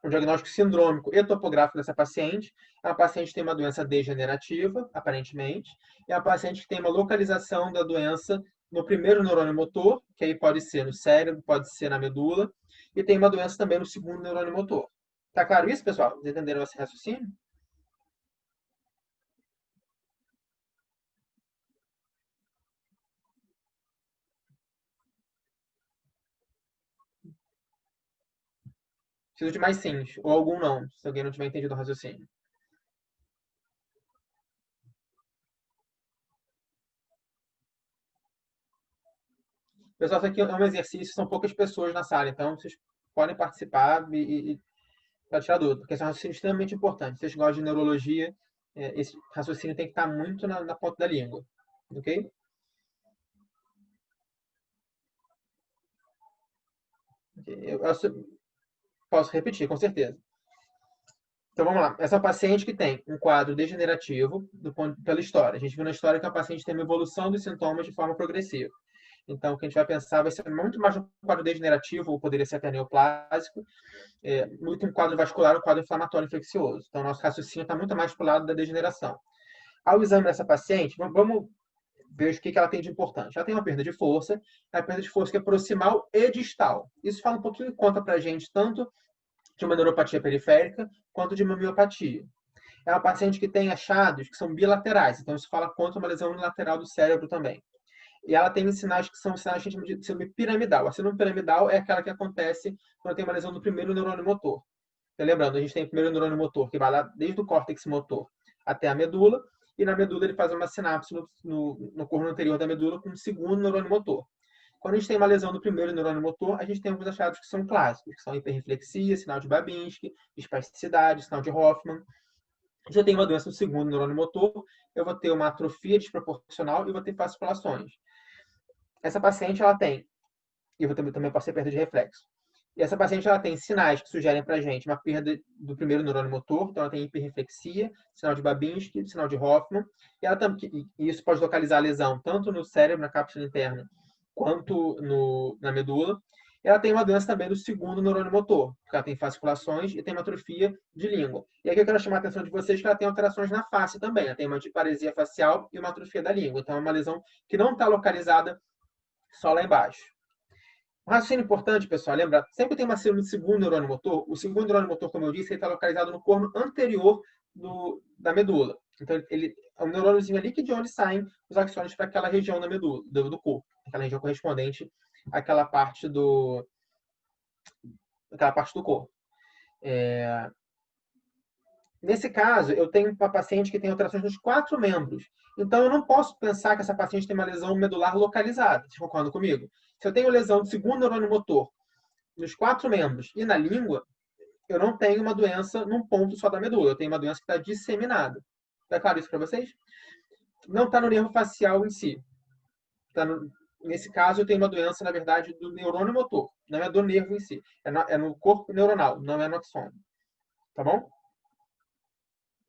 um diagnóstico sindrômico e topográfico dessa paciente. É uma paciente que tem uma doença degenerativa, aparentemente, e é uma paciente que tem uma localização da doença no primeiro neurônio motor, que aí pode ser no cérebro, pode ser na medula, e tem uma doença também no segundo neurônio motor. Tá claro isso, pessoal? Vocês entenderam esse raciocínio? Preciso de mais sims, ou algum não, se alguém não tiver entendido o raciocínio. Pessoal, isso aqui é um exercício, são poucas pessoas na sala, então vocês podem participar e para tirar dúvida, porque esse é um raciocínio extremamente importante. Se vocês gostam de neurologia, esse raciocínio tem que estar muito na ponta da língua, ok? Eu posso repetir, com certeza. Então vamos lá. Essa paciente que tem um quadro degenerativo pela história. A gente viu na história que a paciente tem uma evolução dos sintomas de forma progressiva. Então, o que a gente vai pensar vai ser muito mais um quadro degenerativo, ou poderia ser até neoplásico, muito um quadro vascular, um quadro inflamatório infeccioso. Então, nosso raciocínio está muito mais para o lado da degeneração. Ao exame dessa paciente, vamos ver o que ela tem de importante. Ela tem uma perda de força, a perda de força que é proximal e distal. Isso fala um pouquinho, conta para a gente tanto de uma neuropatia periférica quanto de uma miopatia. É uma paciente que tem achados que são bilaterais, então isso fala contra uma lesão unilateral do cérebro também. E ela tem sinais que são sinais que a gente chama de síndrome piramidal. A síndrome piramidal é aquela que acontece quando tem uma lesão no primeiro neurônio motor. Então, lembrando, a gente tem o primeiro neurônio motor que vai lá desde o córtex motor até a medula, e na medula ele faz uma sinapse no corno anterior da medula com o segundo neurônio motor. Quando a gente tem uma lesão no primeiro neurônio motor, a gente tem alguns achados que são clássicos, que são hiperreflexia, sinal de Babinski, espasticidade, sinal de Hoffman. Se eu tenho uma doença no segundo neurônio motor, eu vou ter uma atrofia desproporcional e vou ter fasciculações. Essa paciente, ela tem, e eu também posso ter perda de reflexo. E essa paciente, ela tem sinais que sugerem para a gente uma perda do primeiro neurônio motor, então ela tem hiperreflexia, sinal de Babinski, sinal de Hoffman, e isso pode localizar a lesão tanto no cérebro, na cápsula interna, quanto na medula. Ela tem uma doença também do segundo neurônio motor, porque ela tem fasciculações e tem uma atrofia de língua. E aqui eu quero chamar a atenção de vocês que ela tem alterações na face também. Ela tem uma disparesia facial e uma atrofia da língua. Então é uma lesão que não está localizada só lá embaixo. Um raciocínio importante, pessoal, lembra, sempre tem uma síndrome do segundo neurônio motor. O segundo neurônio motor, como eu disse, ele está localizado no corno anterior da medula. Então, ele é um neurôniozinho ali que de onde saem os axônios para aquela região da medula, do corpo, aquela região correspondente àquela parte do corpo. Nesse caso, eu tenho uma paciente que tem alterações nos 4 membros. Então, eu não posso pensar que essa paciente tem uma lesão medular localizada. Vocês concordam comigo? Se eu tenho lesão do segundo neurônio motor nos 4 membros e na língua, eu não tenho uma doença num ponto só da medula. Eu tenho uma doença que está disseminada. Está claro isso para vocês? Não está no nervo facial em si. Nesse caso, eu tenho uma doença, na verdade, do neurônio motor. Não é do nervo em si. É no corpo neuronal, não é no axônio. Tá bom?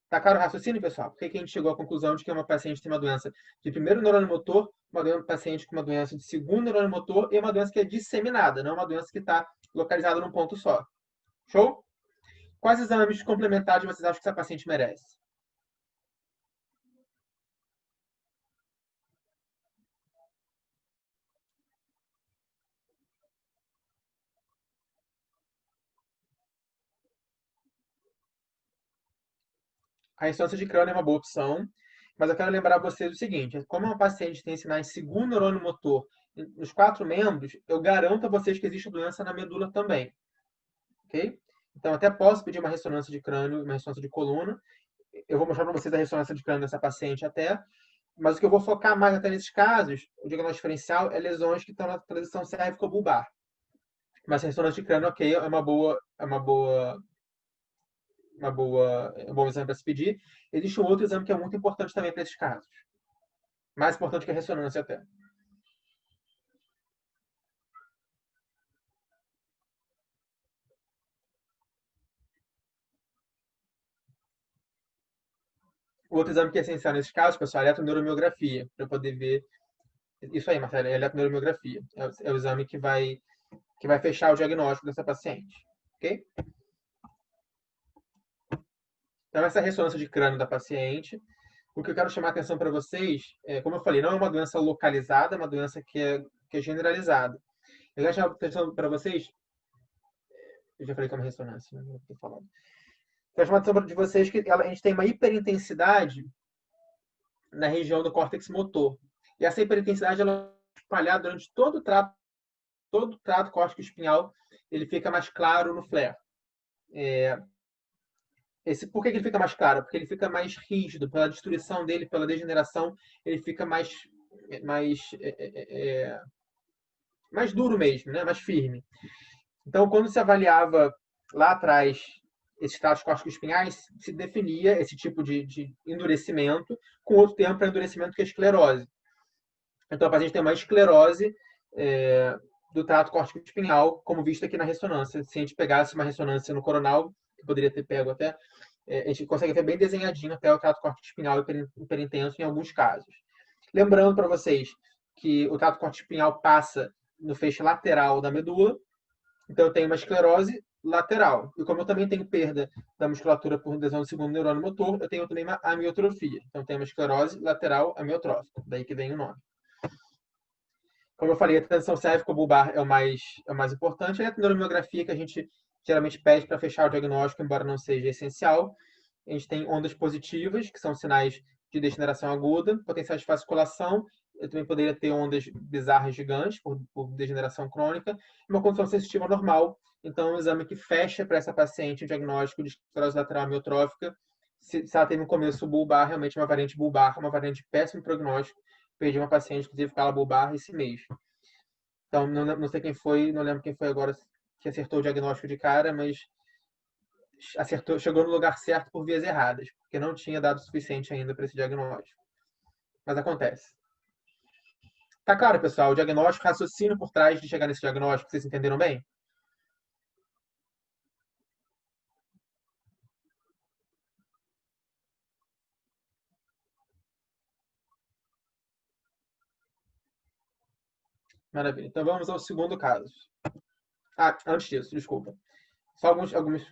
Tá claro o raciocínio, pessoal? Por que a gente chegou à conclusão de que uma paciente tem uma doença de primeiro neurônio motor, uma paciente com uma doença de segundo neurônio motor e uma doença que é disseminada, não uma doença que está localizada num ponto só. Show? Quais exames complementares vocês acham que essa paciente merece? A ressonância de crânio é uma boa opção, mas eu quero lembrar vocês o seguinte: como uma paciente tem sinais de segundo neurônio motor nos 4 membros, eu garanto a vocês que existe doença na medula também. Ok? Então, até posso pedir uma ressonância de crânio, uma ressonância de coluna. Eu vou mostrar para vocês a ressonância de crânio dessa paciente até. Mas o que eu vou focar mais até nesses casos, o diagnóstico diferencial, é lesões que estão na transição cérvico-bulbar. Mas a ressonância de crânio, ok, é um bom exame para se pedir. Existe um outro exame que é muito importante também para esses casos. Mais importante que a ressonância até. O outro exame que é essencial nesses casos, pessoal, é a eletroneuramiografia, para poder ver. Isso aí, Marcelo, é a eletroneuramiografia. É o exame que vai fechar o diagnóstico dessa paciente. Ok? Então, essa ressonância de crânio da paciente. O que eu quero chamar a atenção para vocês, como eu falei, não é uma doença localizada, é uma doença que é generalizada. Eu quero chamar a atenção para vocês, eu já falei que é uma ressonância, né? Não tô falando. Eu quero chamar a atenção de vocês que a gente tem uma hiperintensidade na região do córtex motor. E essa hiperintensidade ela é espalhada durante todo o trato córtico espinhal, ele fica mais claro no flare. Por que ele fica mais claro? Porque ele fica mais rígido, pela destruição dele, pela degeneração, ele fica mais duro mesmo, né? Mais firme. Então, quando se avaliava lá atrás esses tratos córticos espinhais, se definia esse tipo de endurecimento com outro termo para endurecimento que é a esclerose. Então, a paciente tem uma esclerose do trato córtico espinhal, como visto aqui na ressonância. Se a gente pegasse uma ressonância no coronal, que poderia ter pego até, a gente consegue ver bem desenhadinho até o trato córtico espinhal hiperintenso em alguns casos. Lembrando para vocês que o trato córtico espinhal passa no feixe lateral da medula, então eu tenho uma esclerose lateral. E como eu também tenho perda da musculatura por lesão do segundo neurônio motor, eu tenho também uma amiotrofia. Então eu tenho uma esclerose lateral amiotrófica, daí que vem o nome. Como eu falei, a tensão cérvico-bulbar é o mais importante. É a neuromiografia que a gente geralmente pede para fechar o diagnóstico, embora não seja essencial. A gente tem ondas positivas, que são sinais de degeneração aguda, potenciais de fasciculação. Eu também poderia ter ondas bizarras gigantes, por degeneração crônica, e uma condição sensitiva normal. Então, um exame que fecha para essa paciente o diagnóstico de esclerose lateral amiotrófica. Se ela teve um começo bulbar, realmente uma variante bulbar, uma variante de péssimo prognóstico. Perdi uma paciente, inclusive, com ela bulbar esse mês. Então, não sei quem foi, não lembro quem foi agora que acertou o diagnóstico de cara, mas chegou no lugar certo por vias erradas, porque não tinha dado o suficiente ainda para esse diagnóstico. Mas acontece. Tá claro, pessoal, o diagnóstico, raciocínio por trás de chegar nesse diagnóstico, vocês entenderam bem? Maravilha. Então vamos ao segundo caso. Antes disso, desculpa. Só algumas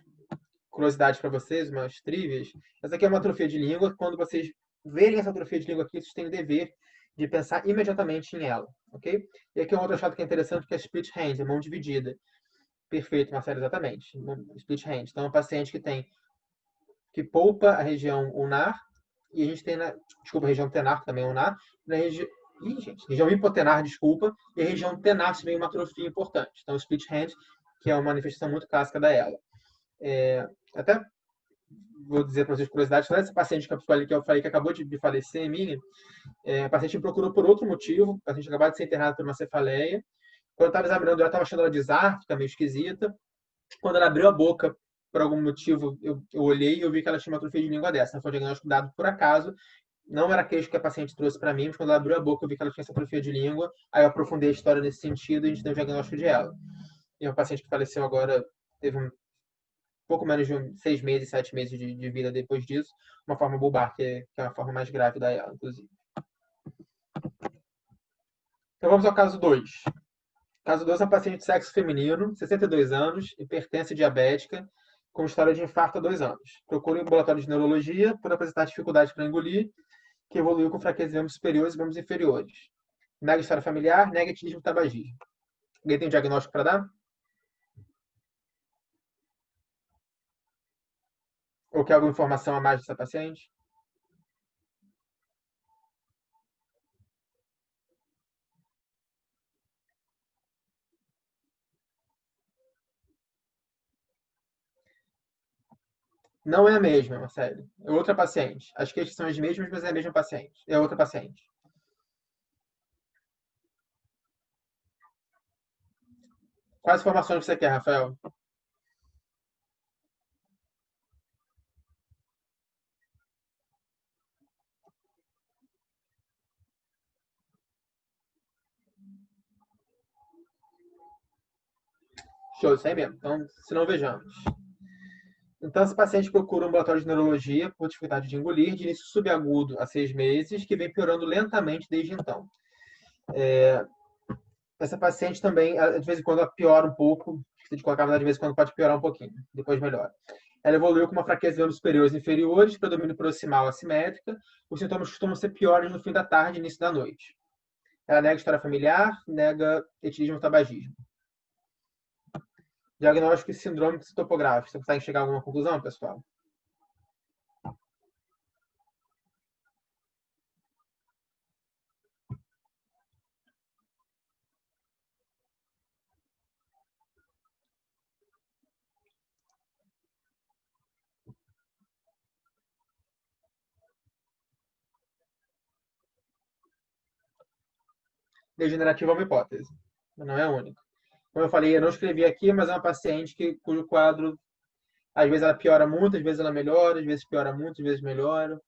curiosidades para vocês, umas trivias. Essa aqui é uma atrofia de língua. Quando vocês verem essa atrofia de língua aqui, vocês têm o dever de pensar imediatamente em ela, ok? E aqui é um outro achado que é interessante, que é split hand, a mão dividida. Perfeito, Marcelo, exatamente. Split hand. Então, é um paciente que poupa a região ulnar, e a gente tem a região tenar, que também é ulnar, na região hipotenar, desculpa, e a região tenar também uma atrofia importante. Então, split hand, que é uma manifestação muito clássica da ELA. Até vou dizer para vocês curiosidades, essa paciente que eu falei que acabou de falecer, minha, a paciente me procurou por outro motivo, a paciente acabou de ser internada por uma cefaleia. Quando eu estava examinando ela, estava achando ela disártica, meio esquisita. Quando ela abriu a boca, por algum motivo, eu olhei e eu vi que ela tinha uma atrofia de língua dessa. Foi um diagnóstico dado por acaso. Não era queijo que a paciente trouxe para mim, mas quando ela abriu a boca, eu vi que ela tinha essa atrofia de língua. Aí eu aprofundei a história nesse sentido e a gente deu o diagnóstico de ela. E uma paciente que faleceu agora, teve um pouco menos de 6 meses, 7 meses de vida depois disso. Uma forma bulbar, que é uma forma mais grave da ela, inclusive. Então vamos ao caso 2. Caso 2 é uma paciente de sexo feminino, 62 anos, hipertensa diabética, com história de infarto há 2 anos. Procura um ambulatório de neurologia por apresentar dificuldade para engolir, que evoluiu com fraqueza de membros superiores e membros inferiores. Nega história familiar, nega etílismo e tabagismo. Alguém tem um diagnóstico para dar? Ou quer alguma informação a mais dessa paciente? Não é a mesma, Marcelo. É outra paciente. As queixas são as mesmas, mas é a mesma paciente. É outra paciente. Quais informações você quer, Rafael? Show, isso aí mesmo. Então, se não, vejamos. Então, esse paciente procura um ambulatório de neurologia por dificuldade de engolir, de início subagudo há 6 meses, que vem piorando lentamente desde então. Essa paciente também, de vez em quando, ela piora um pouco. Esqueci de colocar, mas de vez em quando pode piorar um pouquinho. Depois melhora. Ela evoluiu com uma fraqueza de membros superiores e inferiores, predomínio proximal assimétrica. Os sintomas costumam ser piores no fim da tarde e início da noite. Ela nega história familiar, nega etilismo e tabagismo. Diagnóstico e síndrome topográfico. Você consegue chegar a alguma conclusão, pessoal? Degenerativa é uma hipótese, mas não é a única. Como eu falei, eu não escrevi aqui, mas é uma paciente cujo quadro, às vezes ela piora muito, às vezes ela melhora, às vezes piora muito, às vezes melhora.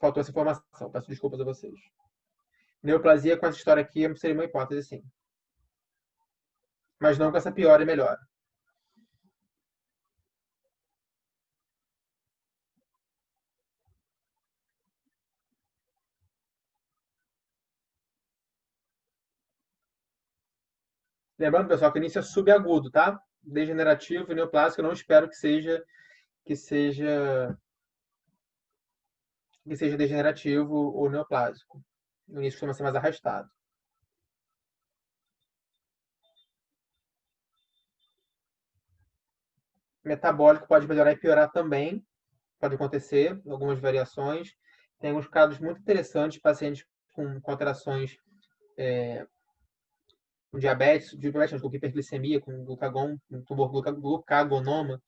Faltou essa informação, peço desculpas a vocês. Neoplasia com essa história aqui seria uma hipótese, sim. Mas não com essa piora e melhora. Lembrando, pessoal, que o início é subagudo, tá? Degenerativo e neoplásico, eu não espero que seja degenerativo ou neoplásico. O início costuma ser mais arrastado. Metabólico pode melhorar e piorar também, pode acontecer, algumas variações. Tem alguns casos muito interessantes, pacientes com alterações com diabetes, com hiperglicemia, com glucagon, com tumor glucagonoma,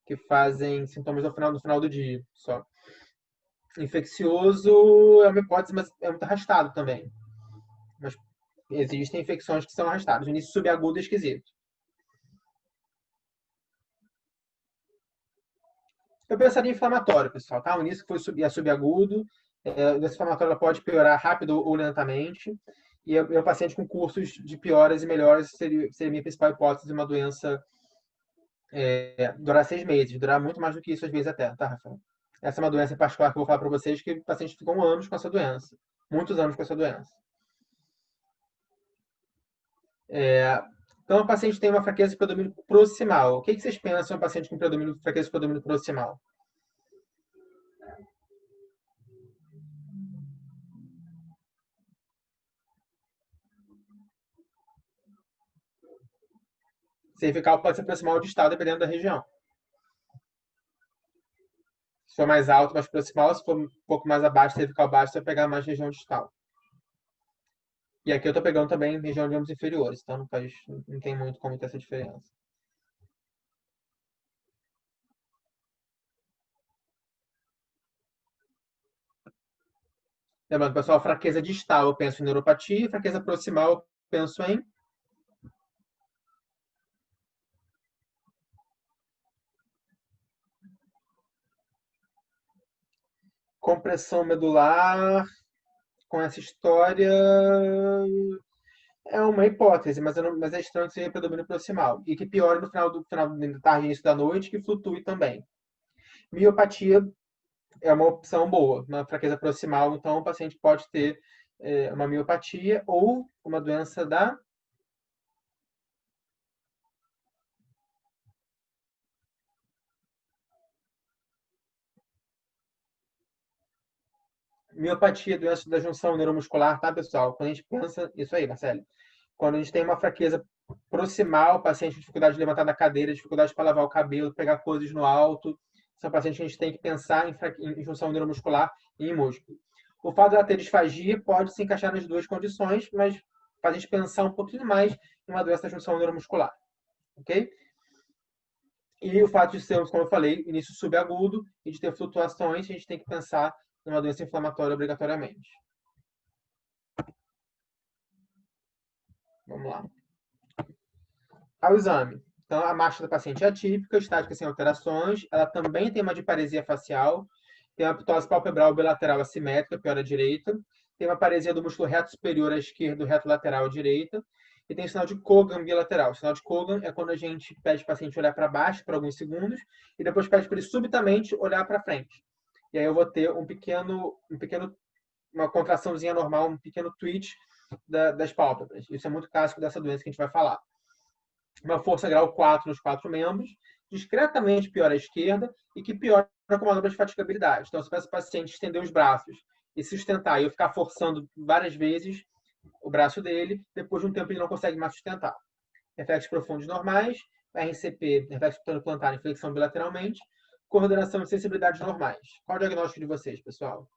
que fazem sintomas no final do dia só. Infeccioso é uma hipótese, mas é muito arrastado também. Mas existem infecções que são arrastadas. O início subagudo é esquisito. Eu pensaria em inflamatório, pessoal, tá? O início que foi subagudo. Esse inflamatório pode piorar rápido ou lentamente. E o paciente com cursos de pioras e melhoras seria a minha principal hipótese de uma doença durar 6 meses, durar muito mais do que isso às vezes até, tá, Rafael? Essa é uma doença em particular que eu vou falar para vocês, que pacientes ficam anos com essa doença. Muitos anos com essa doença. Então, a paciente tem uma fraqueza de predomínio proximal. O que vocês pensam em um paciente com fraqueza de predomínio proximal? Cervical pode ser proximal ou distal, dependendo da região. Se for mais alto, mais proximal. Se for um pouco mais abaixo, cervical baixo, você vai pegar mais região distal. E aqui eu estou pegando também região de ombros inferiores, então não tem muito como ter essa diferença. Lembrando, pessoal, fraqueza distal eu penso em neuropatia, fraqueza proximal eu penso em compressão medular. Com essa história é uma hipótese, mas é estranho que seja predomínio proximal. E que piore no final da tarde, início da noite, que flutue também. Miopatia é uma opção boa, uma fraqueza proximal, então o paciente pode ter uma miopatia ou uma doença da miopatia, doença da junção neuromuscular, tá, pessoal? Quando a gente pensa, isso aí, Marcelo. Quando a gente tem uma fraqueza proximal, paciente com dificuldade de levantar da cadeira, dificuldade para lavar o cabelo, pegar coisas no alto, são pacientes que a gente tem que pensar em junção neuromuscular e em músculo. O fato de ela ter disfagia pode se encaixar nas duas condições, mas faz a gente pensar um pouquinho mais em uma doença da junção neuromuscular. Ok? E o fato de sermos, como eu falei, início subagudo e de ter flutuações, a gente tem que pensar numa doença inflamatória obrigatoriamente. Vamos lá. Ao exame. Então, a marcha da paciente é atípica, estática sem alterações. Ela também tem uma diparesia facial. Tem uma ptose palpebral bilateral assimétrica, pior à direita. Tem uma paresia do músculo reto superior à esquerda, reto lateral à direita. E tem sinal de Cogan bilateral. O sinal de Cogan é quando a gente pede para o paciente olhar para baixo por alguns segundos e depois pede para ele subitamente olhar para frente. E aí eu vou ter uma contraçãozinha normal, um pequeno twitch das pálpebras. Isso é muito clássico dessa doença que a gente vai falar. uma força grau 4 nos 4 membros, discretamente pior à esquerda e que piora com manobra de fatigabilidade. Então, se peço ao paciente estender os braços e sustentar, e eu ficar forçando várias vezes o braço dele, depois de um tempo ele não consegue mais sustentar. Reflexos profundos normais, RCP, reflexo plantar, inflexão bilateralmente, coordenação e sensibilidades normais. Qual é o diagnóstico de vocês, pessoal?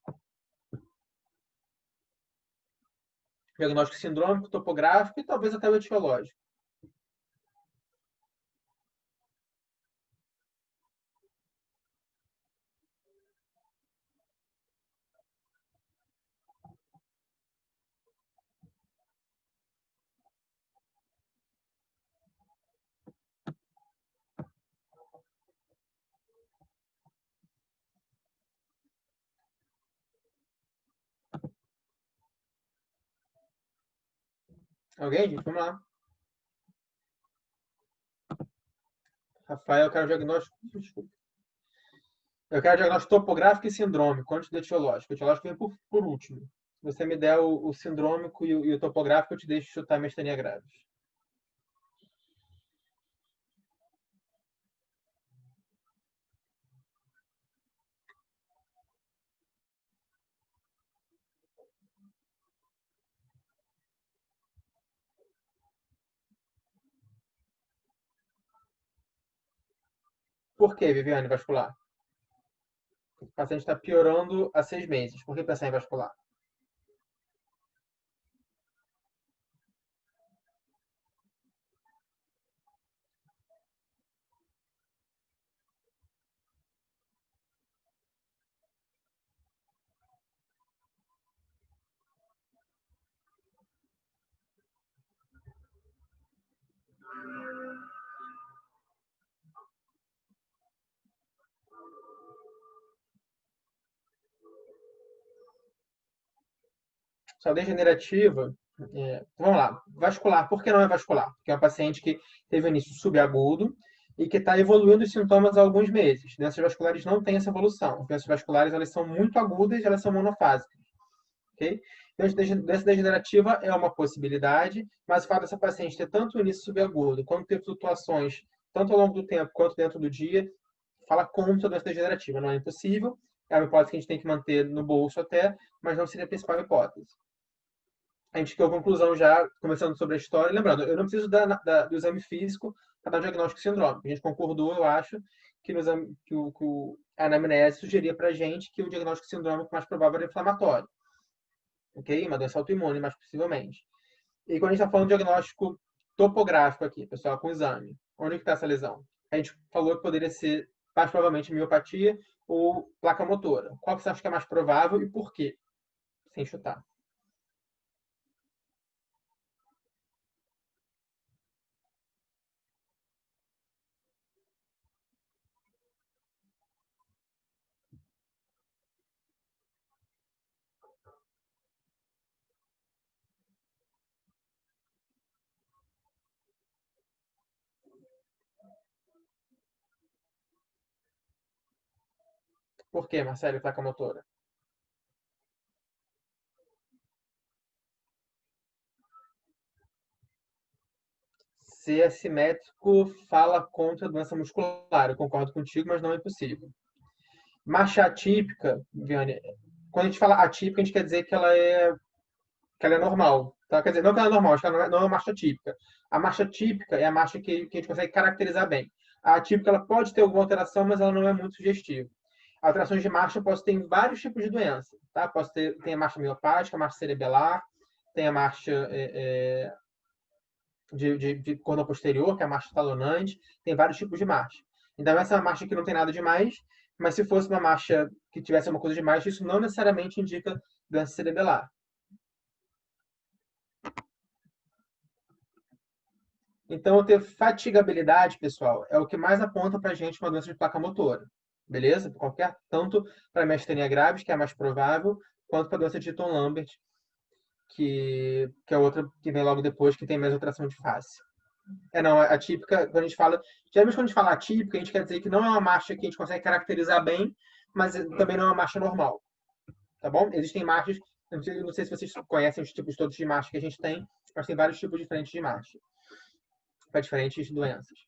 Diagnóstico sindrômico, topográfico e talvez até o etiológico. Alguém, gente? Vamos lá. Rafael, eu quero diagnóstico. Desculpa. Eu quero diagnóstico topográfico e sindrômico, antes do etiológico. O etiológico vem por último. Se você me der o sindrômico e o topográfico, eu te deixo chutar mestenia graves. Por que, Viviane, vascular? O paciente está piorando há 6 meses. Por que pensar em vascular? Só degenerativa. Vamos lá. Vascular. Por que não é vascular? Porque é um paciente que teve um início subagudo e que está evoluindo os sintomas há alguns meses. Doenças vasculares não têm essa evolução. As doenças vasculares elas são muito agudas e elas são monofásicas. Okay? Doença degenerativa é uma possibilidade, mas o fato dessa paciente ter tanto início subagudo, quanto ter flutuações, tanto ao longo do tempo quanto dentro do dia, fala contra a doença degenerativa. Não é impossível, é uma hipótese que a gente tem que manter no bolso até, mas não seria a principal hipótese. A gente chegou à conclusão já, começando sobre a história. Lembrando, eu não preciso do exame físico para dar o diagnóstico sindrômico. A gente concordou, eu acho, que, a anamnese sugeria para a gente que o diagnóstico sindrômico mais provável era inflamatório. Ok? Uma doença autoimune, mais possivelmente. E quando a gente está falando de diagnóstico topográfico aqui, pessoal, com exame, onde está essa lesão? A gente falou que poderia ser, mais provavelmente, miopatia ou placa motora. Qual que você acha que é mais provável e por quê? Sem chutar. Por quê, Marcelo, placa motora? Ser assimétrico fala contra a doença muscular. Eu concordo contigo, mas não é impossível. Marcha atípica, Viane, quando a gente fala atípica, a gente quer dizer que ela é normal. Tá? Quer dizer, não que ela é normal, acho que ela não é uma marcha típica. A marcha típica é a marcha que a gente consegue caracterizar bem. A atípica ela pode ter alguma alteração, mas ela não é muito sugestiva. Alterações de marcha posso ter em vários tipos de doença. Tá? Tem a marcha miopática, a marcha cerebelar, tem a marcha de corno posterior, que é a marcha estalonante, tem vários tipos de marcha. Então, essa é uma marcha que não tem nada demais, mas se fosse uma marcha que tivesse uma coisa demais, isso não necessariamente indica doença cerebelar. Então, ter fatigabilidade, pessoal, é o que mais aponta para a gente uma doença de placa motora. Beleza? Tanto para miastenia graves, que é a mais provável, quanto para a doença de Thom-Lambert, que é outra que vem logo depois, que tem mais alteração de face. Não, a típica, quando a gente fala. Geralmente, quando a gente fala atípica, a gente quer dizer que não é uma marcha que a gente consegue caracterizar bem, mas também não é uma marcha normal. Tá bom? Existem marchas. Não sei se vocês conhecem os tipos todos de marcha que a gente tem, mas tem vários tipos diferentes de marcha. para diferentes doenças.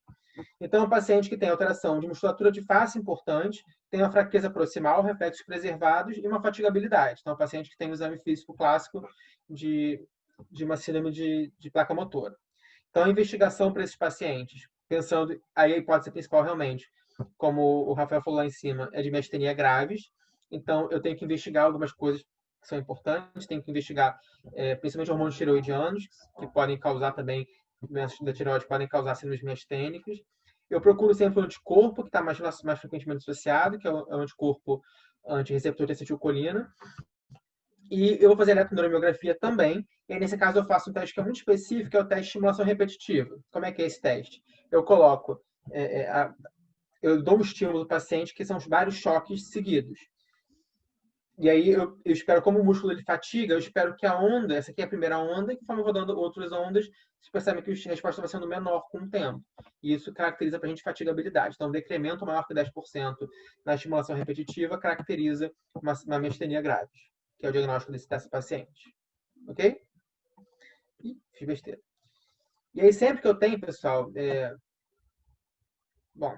Então, é um paciente que tem alteração de musculatura de face importante, tem uma fraqueza proximal, reflexos preservados e uma fatigabilidade. Então, é um paciente que tem um exame físico clássico de uma síndrome de placa motora. Então, a investigação para esses pacientes, pensando, aí a hipótese principal realmente, como o Rafael falou lá em cima, é de miastenia graves. Então, eu tenho que investigar algumas coisas que são importantes, tenho que investigar principalmente hormônios tireoidianos, que podem causar também, doenças da tireoide podem causar síndromes miastênicas. Eu procuro sempre o anticorpo, que está mais frequentemente associado, que é o anticorpo antirreceptor de acetilcolina. E eu vou fazer eletroneuramiografia também. E aí, nesse caso, eu faço um teste que é muito específico, que é o teste de estimulação repetitiva. Como é que é esse teste? Eu coloco, eu dou um estímulo do paciente, que são vários choques seguidos. E aí eu espero, como o músculo ele fatiga, eu espero que a onda, essa aqui é a primeira onda, e conforme eu vou dando outras ondas, você percebe que a resposta vai sendo menor com o tempo. E isso caracteriza para a gente fatigabilidade. Então, um decremento maior que 10% na estimulação repetitiva caracteriza uma miastenia grave, que é o diagnóstico desse paciente. Ok? Ih, fiz besteira. E aí, sempre que eu tenho, pessoal, bom,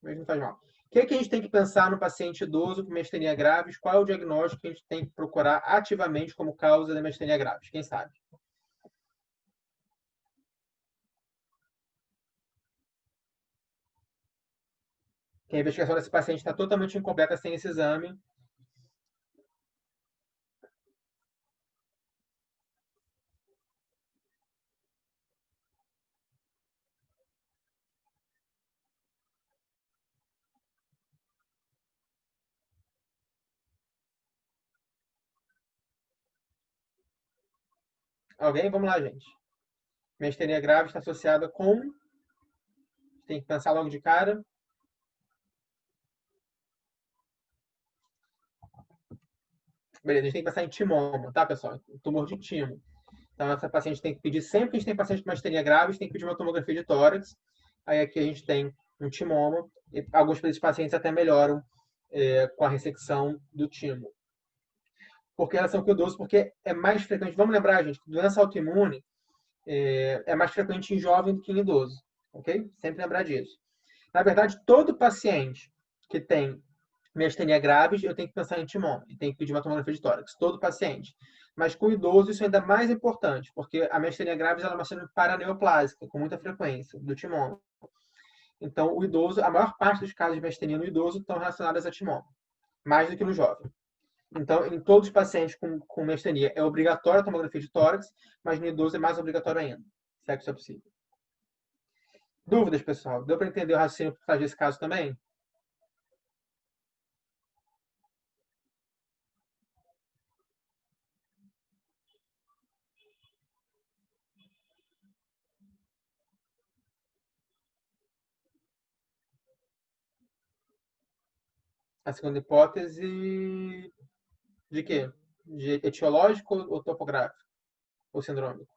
mas não faz mal. O que, é que a gente tem que pensar no paciente idoso com miastenia graves? Qual é o diagnóstico que a gente tem que procurar ativamente como causa da miastenia graves? Quem sabe? Que a investigação desse paciente está totalmente incompleta sem esse exame. Alguém? Vamos lá, gente. Miastenia grave está associada com... Tem que pensar logo de cara. Beleza, a gente tem que pensar em timoma, tá, pessoal? Tumor de timo. Então, essa paciente tem que pedir, sempre que a gente tem paciente com miastenia grave, a gente tem que pedir uma tomografia de tórax. Aí aqui a gente tem um timoma. E alguns desses pacientes até melhoram com a ressecção do timo. Por que relação com o idoso? Porque é mais frequente. Vamos lembrar, gente, que doença autoimune é mais frequente em jovem do que em idoso. Ok? Sempre lembrar disso. Na verdade, todo paciente que tem miastenia graves, eu tenho que pensar em timoma e tenho que pedir uma tomografia de tórax. Todo paciente. Mas com o idoso, isso é ainda mais importante, porque a miastenia graves ela é uma síndrome paraneoplásica, com muita frequência, do timoma. Então, o idoso, a maior parte dos casos de miastenia no idoso estão relacionados a timoma, mais do que no jovem. Então, em todos os pacientes com miastenia é obrigatória a tomografia de tórax, mas no idoso é mais obrigatório ainda, se é que isso é possível. Dúvidas, pessoal? Deu para entender o raciocínio por trás desse caso também? A segunda hipótese de quê? De etiológico ou topográfico? Ou sindrômico?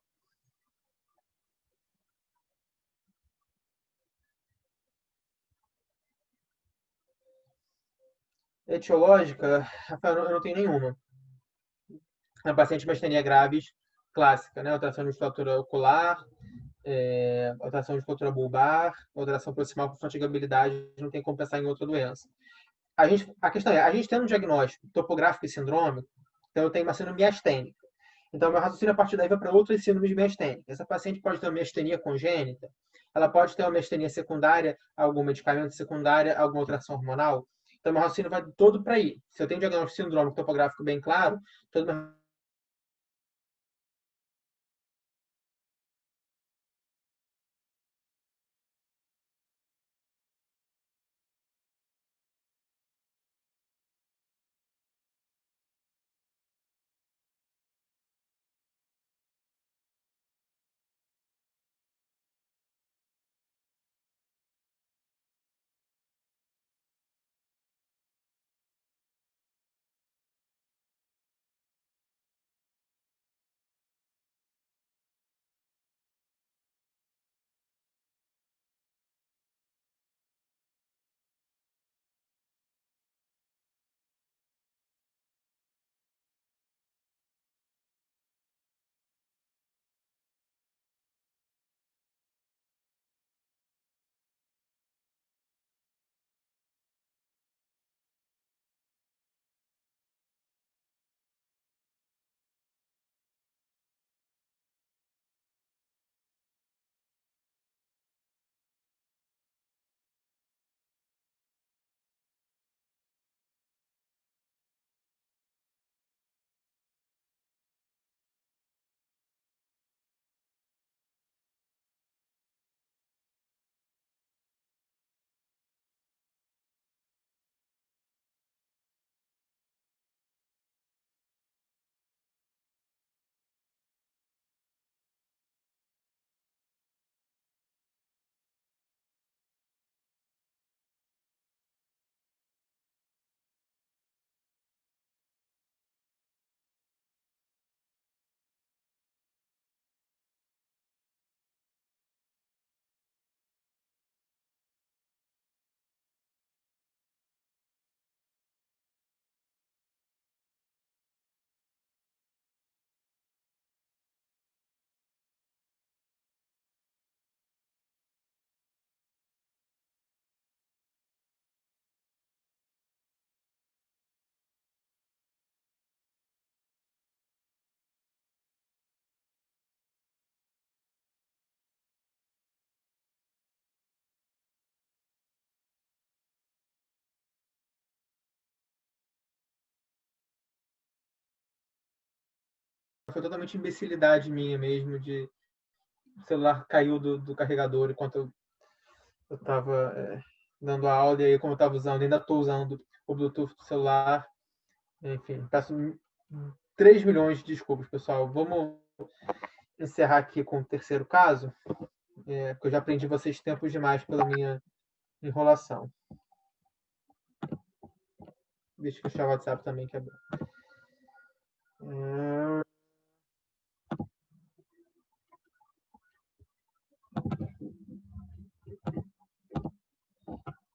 Etiológica, Rafael, eu não tenho nenhuma. É paciente com miastenia graves clássica, né? Alteração de musculatura ocular, alteração de musculatura bulbar, alteração proximal com fatigabilidade, não tem como pensar em outra doença. A questão é, a gente tem um diagnóstico topográfico e sindrômico, então eu tenho uma síndrome miastênica. Então, meu raciocínio a partir daí vai para outras síndromes miastênicas. Essa paciente pode ter uma miastenia congênita, ela pode ter uma miastenia secundária, algum medicamento secundário, alguma alteração hormonal. Então, meu raciocínio vai todo para aí. Se eu tenho um diagnóstico sindrômico topográfico bem claro, todo meu foi totalmente imbecilidade minha mesmo, de o celular caiu do carregador enquanto eu estava dando a aula, e aí como eu estava usando, ainda estou usando o Bluetooth do celular. Enfim, peço 3 milhões de desculpas, pessoal. Vamos encerrar aqui com o terceiro caso, porque eu já aprendi vocês tempos demais pela minha enrolação. Deixa eu fechar o WhatsApp também, que é bom.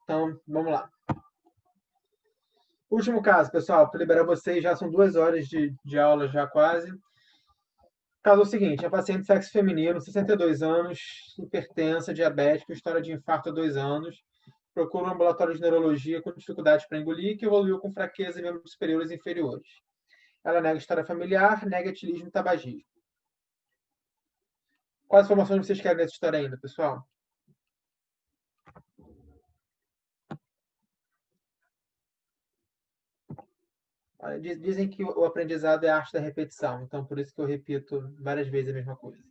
Então, vamos lá. Último caso, pessoal, para liberar vocês, já são 2 horas de aula já quase. O caso é o seguinte, a paciente de sexo feminino, 62 anos, hipertensa, diabética, história de infarto há 2 anos, procura um ambulatório de neurologia com dificuldade para engolir, que evoluiu com fraqueza em membros superiores e inferiores. Ela nega história familiar, nega etilismo e tabagismo. Quais informações vocês querem dessa história ainda, pessoal? Dizem que o aprendizado é a arte da repetição, então por isso que eu repito várias vezes a mesma coisa.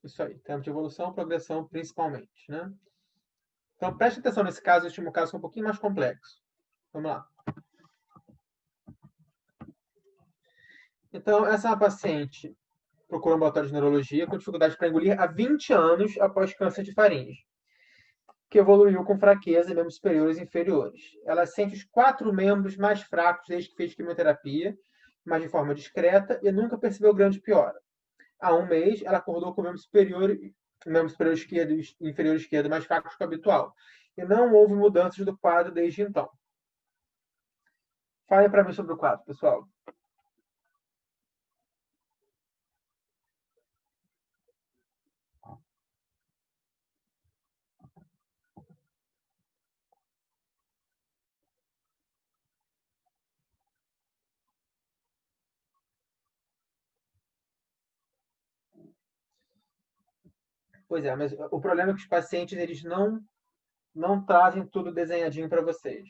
Isso aí, tempo de evolução, progressão principalmente, né? Então preste atenção nesse caso, esse último caso é um pouquinho mais complexo. Vamos lá. Então, essa é uma paciente procura um ambulatório de neurologia com dificuldade para engolir há 20 anos após câncer de faringe, que evoluiu com fraqueza em membros superiores e inferiores. Ela sente os 4 membros mais fracos desde que fez quimioterapia, mas de forma discreta, e nunca percebeu grande piora. Há um mês, ela acordou com o membro superior esquerdo e inferior esquerdo mais fracos que o habitual, e não houve mudanças do quadro desde então. Fale para mim sobre o quadro, pessoal. Pois é, mas o problema é que os pacientes eles não trazem tudo desenhadinho para vocês.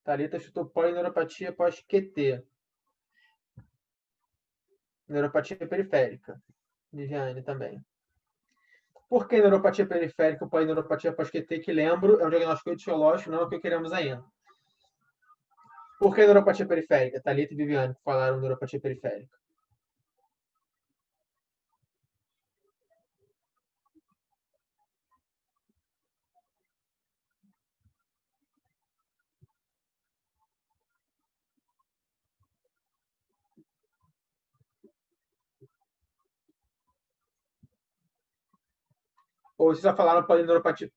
Thalita chutou polineuropatia pós-QT. Neuropatia periférica. Viviane também. Por que neuropatia periférica ou polineuropatia pós-QT? Que lembro, é um diagnóstico etiológico, não é o que queremos ainda. Por que neuropatia periférica? Thalita e Viviane falaram neuropatia periférica. Ou vocês já falaram polineuropatia.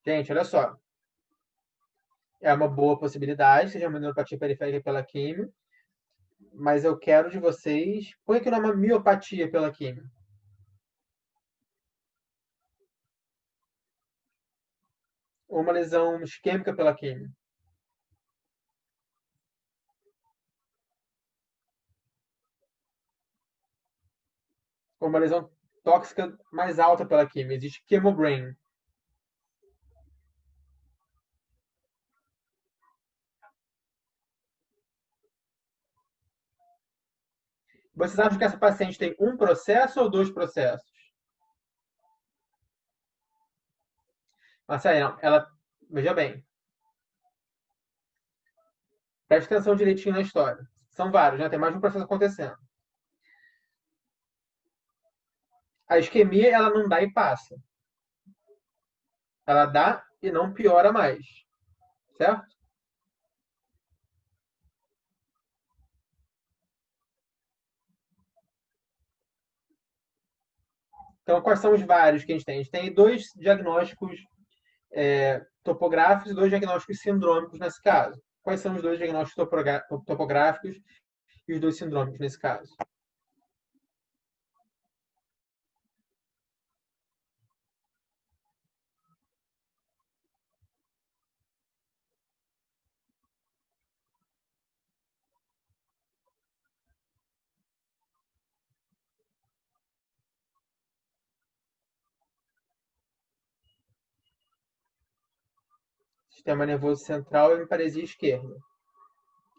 Gente, olha só. É uma boa possibilidade, seja uma neuropatia periférica pela químio, mas eu quero de vocês. Por que não é uma miopatia pela químio? Ou uma lesão isquêmica pela químio? Ou uma lesão tóxica mais alta pela químio? Existe chemobrain. Vocês acham que essa paciente tem um processo ou 2 processos? Marcelo, ela. Veja bem. Preste atenção direitinho na história. São vários, já tem mais de um processo acontecendo. A isquemia, ela não dá e passa. Ela dá e não piora mais. Certo? Então, quais são os vários que a gente tem? A gente tem 2 diagnósticos topográficos e 2 diagnósticos sindrômicos nesse caso. Quais são os 2 diagnósticos topográficos e os 2 sindrômicos nesse caso? Sistema nervoso central e hemiparesia esquerda.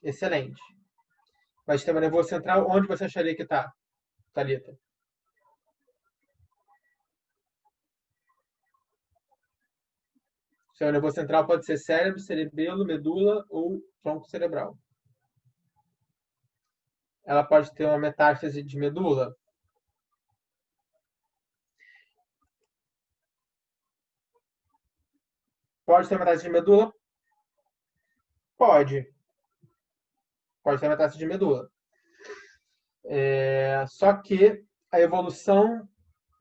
Excelente. Mas sistema nervoso central, onde você acharia que está, Thalita? Sistema nervoso central pode ser cérebro, cerebelo, medula ou tronco cerebral. Ela pode ter uma metástase de medula? Pode ter metástase de medula? Pode. Pode ter metástase de medula. Só que a evolução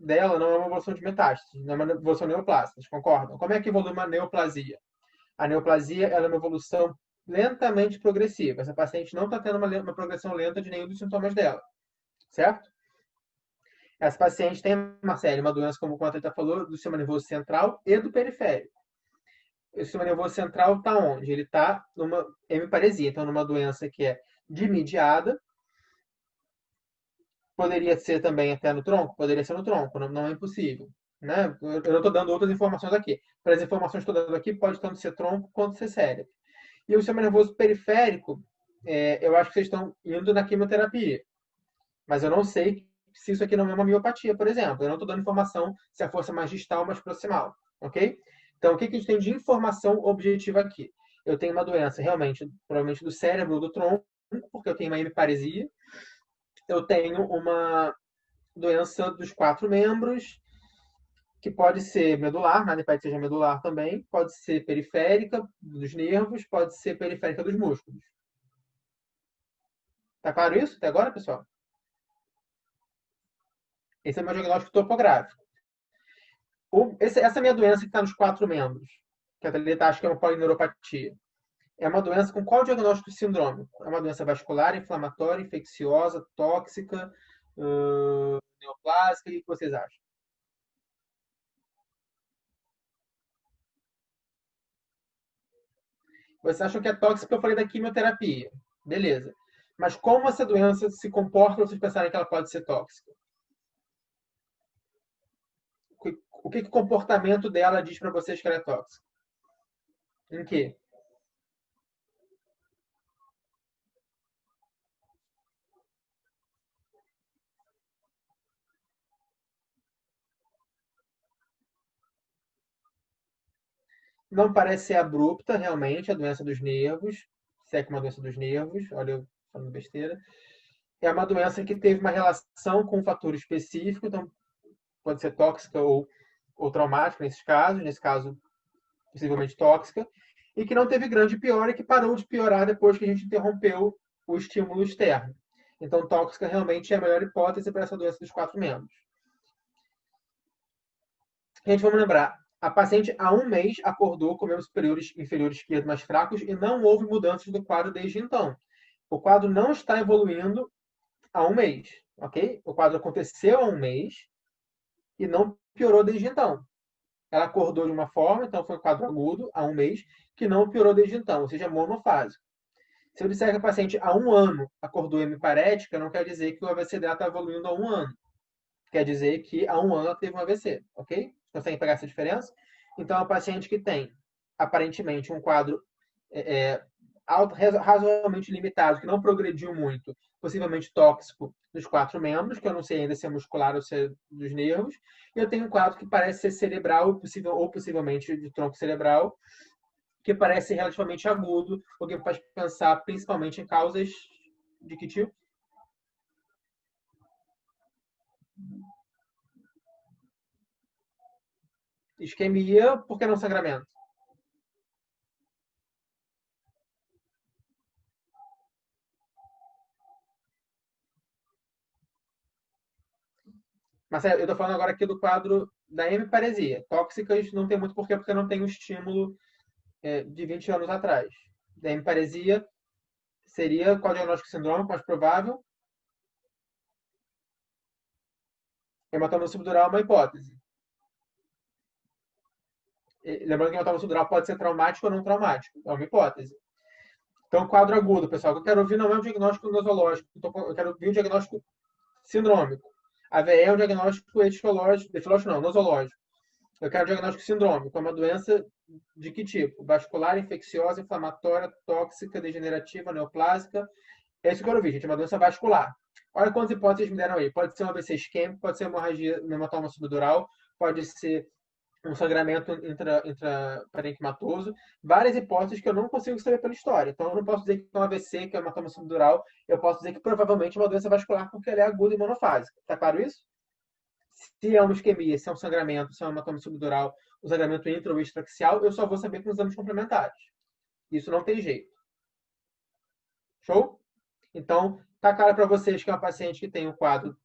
dela não é uma evolução de metástase, não é uma evolução neoplástica, vocês concordam? Como é que evolui uma neoplasia? A neoplasia ela é uma evolução lentamente progressiva. Essa paciente não está tendo uma progressão lenta de nenhum dos sintomas dela, certo? Essa paciente tem, Marcelo, uma doença, como a Thalita falou, do sistema nervoso central e do periférico. O sistema nervoso central está onde? Ele está numa hemiparesia, então numa doença que é dimediada. Poderia ser também até no tronco? Poderia ser no tronco, não é impossível. Né? Eu não estou dando outras informações aqui. Para as informações que estou dando aqui, pode tanto ser tronco quanto ser cérebro. E o sistema nervoso periférico, eu acho que vocês estão indo na quimioterapia. Mas eu não sei se isso aqui não é uma miopatia, por exemplo. Eu não estou dando informação se a força é mais distal ou mais proximal. Ok? Então, o que a gente tem de informação objetiva aqui? Eu tenho uma doença realmente, provavelmente do cérebro ou do tronco, porque eu tenho uma hemiparesia. Eu tenho uma doença dos 4 membros, que pode ser medular, nada impede que seja medular também, pode ser periférica dos nervos, pode ser periférica dos músculos. Tá claro isso até agora, pessoal? Esse é o meu diagnóstico topográfico. Essa minha doença que está nos 4 membros, que a Thalita acha que é uma polineuropatia, é uma doença com qual diagnóstico sindrômico? É uma doença vascular, inflamatória, infecciosa, tóxica, neoplásica? O que vocês acham? Vocês acham que é tóxica porque eu falei da quimioterapia. Beleza. Mas como essa doença se comporta para vocês pensarem que ela pode ser tóxica? O que o comportamento dela diz para vocês que ela é tóxica? Em quê? Não parece ser abrupta, realmente, a doença dos nervos. Se é que é uma doença dos nervos, olha eu falando besteira. É uma doença que teve uma relação com um fator específico, então pode ser tóxica ou traumática nesses casos, nesse caso, possivelmente tóxica, e que não teve grande piora e que parou de piorar depois que a gente interrompeu o estímulo externo. Então, tóxica realmente é a melhor hipótese para essa doença dos 4 membros. Gente, vamos lembrar, a paciente há 1 mês acordou com membros superiores e inferiores esquerdo mais fracos e não houve mudanças do quadro desde então. O quadro não está evoluindo há 1 mês, ok? O quadro aconteceu há 1 mês e não piorou desde então. Ela acordou de uma forma, então foi um quadro agudo há 1 mês, que não piorou desde então, ou seja, monofásico. Se eu disser que a paciente há 1 ano acordou hemiparética, não quer dizer que o AVC dela está evoluindo há 1 ano. Quer dizer que há 1 ano ela teve um AVC, ok? Conseguem pegar essa diferença? Então, a paciente que tem, aparentemente, um quadro razoavelmente limitado, que não progrediu muito, possivelmente tóxico dos 4 membros, que eu não sei ainda se é muscular ou se é dos nervos, e eu tenho um quadro que parece ser cerebral ou possivelmente de tronco cerebral, que parece ser relativamente agudo, o que faz pensar principalmente em causas de que tipo? Isquemia, por que não sangramento? Mas eu estou falando agora aqui do quadro da hemiparesia. Tóxicas não tem muito porquê, porque não tem um estímulo de 20 anos atrás. Da hemiparesia seria qual diagnóstico sindrômico mais provável? Hematoma subdural é uma hipótese. Lembrando que hematoma subdural pode ser traumático ou não traumático. É uma hipótese. Então, quadro agudo, pessoal. O que eu quero ouvir não é um diagnóstico nosológico. Eu quero ouvir um diagnóstico sindrômico. A VE é um diagnóstico etiológico, não, nosológico. Eu quero diagnóstico sindrômico. É uma doença de que tipo? Vascular, infecciosa, inflamatória, tóxica, degenerativa, neoplásica. É isso que eu quero ver, gente. É uma doença vascular. Olha quantas hipóteses me deram aí. Pode ser um AVC isquêmico, pode ser hemorragia no hematoma subdural, pode ser um sangramento intraparenquimatoso. Várias hipóteses que eu não consigo saber pela história. Então, eu não posso dizer que é um AVC, que é um hematoma subdural. Eu posso dizer que provavelmente é uma doença vascular porque ela é aguda e monofásica. Tá claro isso? Se é uma isquemia, se é um sangramento, se é um hematoma subdural, um sangramento intra ou extraxial, eu só vou saber com os exames complementares. Isso não tem jeito. Show? Então, tá claro para vocês que é uma paciente que tem um quadro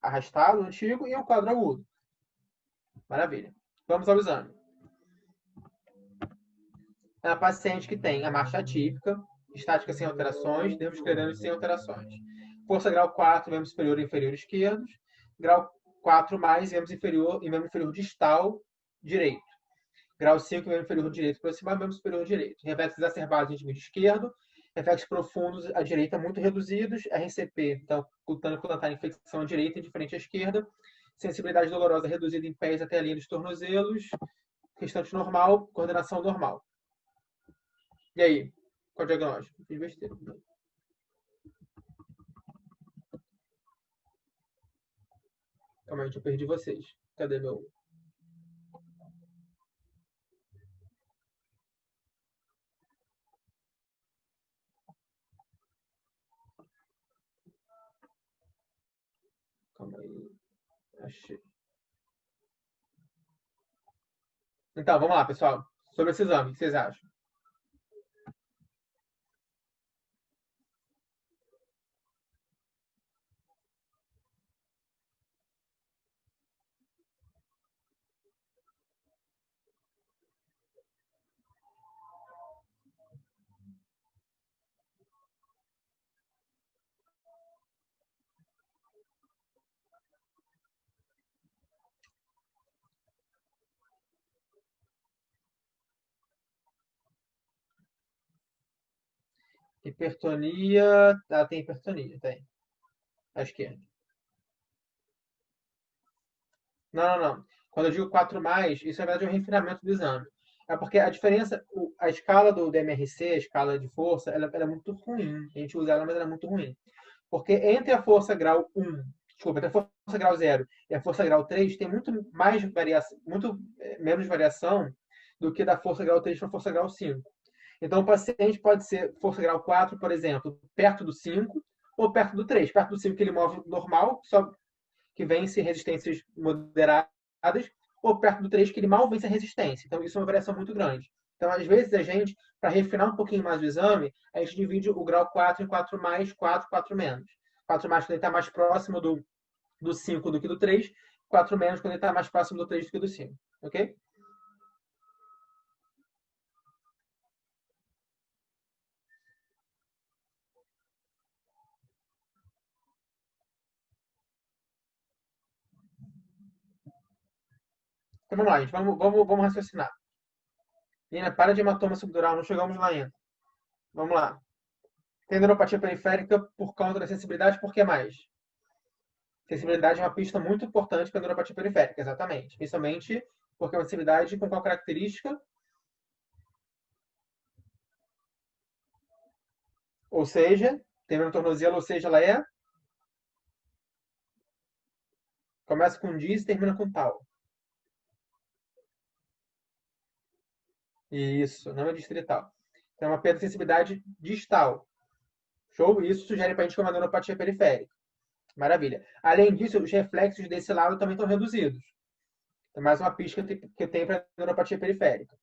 arrastado, antigo, e um quadro agudo. Maravilha. Vamos ao exame. É uma paciente que tem a marcha atípica, estática sem alterações, nervos cranianos sem alterações. Força grau 4, membro superior e inferior esquerdos. Grau 4 mais, membro inferior distal direito. Grau 5, membro inferior direito proximal, membro superior direito. Reflexos exacerbados no indivíduo esquerdo. Reflexos profundos à direita muito reduzidos. RCP, então, cutâneo plantar infecção à direita e diferente à esquerda. Sensibilidade dolorosa reduzida em pés até a linha dos tornozelos. Restante normal, coordenação normal. E aí? Qual o diagnóstico? Fiz besteira. Calma aí, eu perdi vocês. Cadê meu... Calma aí. Achei. Então, vamos lá, pessoal. Sobre esse exame, o que vocês acham? Hipertonia. Ah, tem hipertonia, tem. À esquerda. Não, não, não. Quando eu digo 4 mais, isso na verdade é um refinamento do exame. É porque a diferença, a escala do DMRC, a escala de força, ela é muito ruim. A gente usa ela, mas ela é muito ruim. Porque entre a força grau 1, desculpa, entre a força grau 0 e a força grau 3, tem muito mais variação, muito menos variação do que da força grau 3 para a força grau 5. Então, o paciente pode ser força grau 4, por exemplo, perto do 5 ou perto do 3. Perto do 5 que ele move normal, só que vence resistências moderadas, ou perto do 3 que ele mal vence a resistência. Então, isso é uma variação muito grande. Então, às vezes, a gente, para refinar um pouquinho mais o exame, a gente divide o grau 4 em 4 mais, 4, 4 menos. 4 mais quando ele está mais próximo do 5 do que do 3, 4 menos quando ele está mais próximo do 3 do que do 5. Ok? Então, vamos lá, gente. Vamos raciocinar. Nina, para de hematoma subdural, não chegamos lá ainda. Vamos lá. Tem neuropatia periférica por conta da sensibilidade, por que mais? Sensibilidade é uma pista muito importante para a neuropatia periférica, exatamente. Principalmente porque é uma sensibilidade com qual característica? Ou seja, tem no tornozelo, ou seja, ela é... Começa com diz e termina com tal. Isso, não é distrital. Então, é uma perda de sensibilidade distal. Show? Isso sugere para a gente que é uma neuropatia periférica. Maravilha. Além disso, os reflexos desse lado também estão reduzidos. É mais uma pista que eu tenho para neuropatia periférica.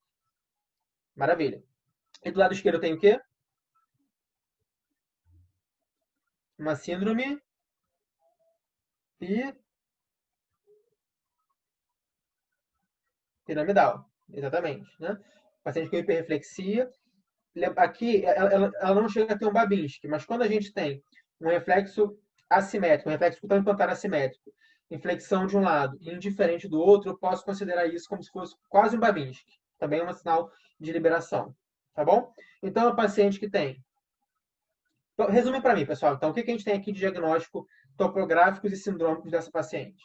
Maravilha. E do lado esquerdo eu tenho o quê? Uma síndrome piramidal. Exatamente. Né? Paciente com hiperreflexia. Aqui, ela não chega a ter um Babinski, mas quando a gente tem um reflexo assimétrico, um reflexo cutâneo plantar assimétrico, inflexão de um lado e indiferente do outro, eu posso considerar isso como se fosse quase um Babinski. Também é um sinal de liberação. Tá bom? Então, é um paciente que tem. Então, resume para mim, pessoal. Então, o que a gente tem aqui de diagnóstico topográficos e sindrômicos dessa paciente?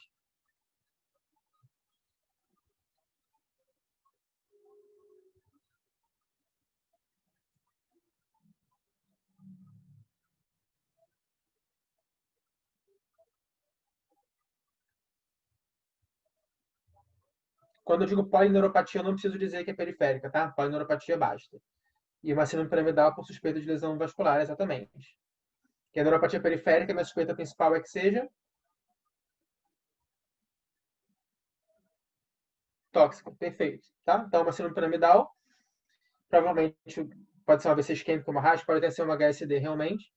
Quando eu digo polineuropatia, eu não preciso dizer que é periférica, tá? Polineuropatia basta. E uma síndrome piramidal por suspeita de lesão vascular, exatamente. Que a neuropatia periférica, minha suspeita principal é que seja tóxica. Perfeito. Tá? Então, uma síndrome piramidal, provavelmente pode ser uma AVC isquêmica, uma RAS, pode até ser uma HSD realmente.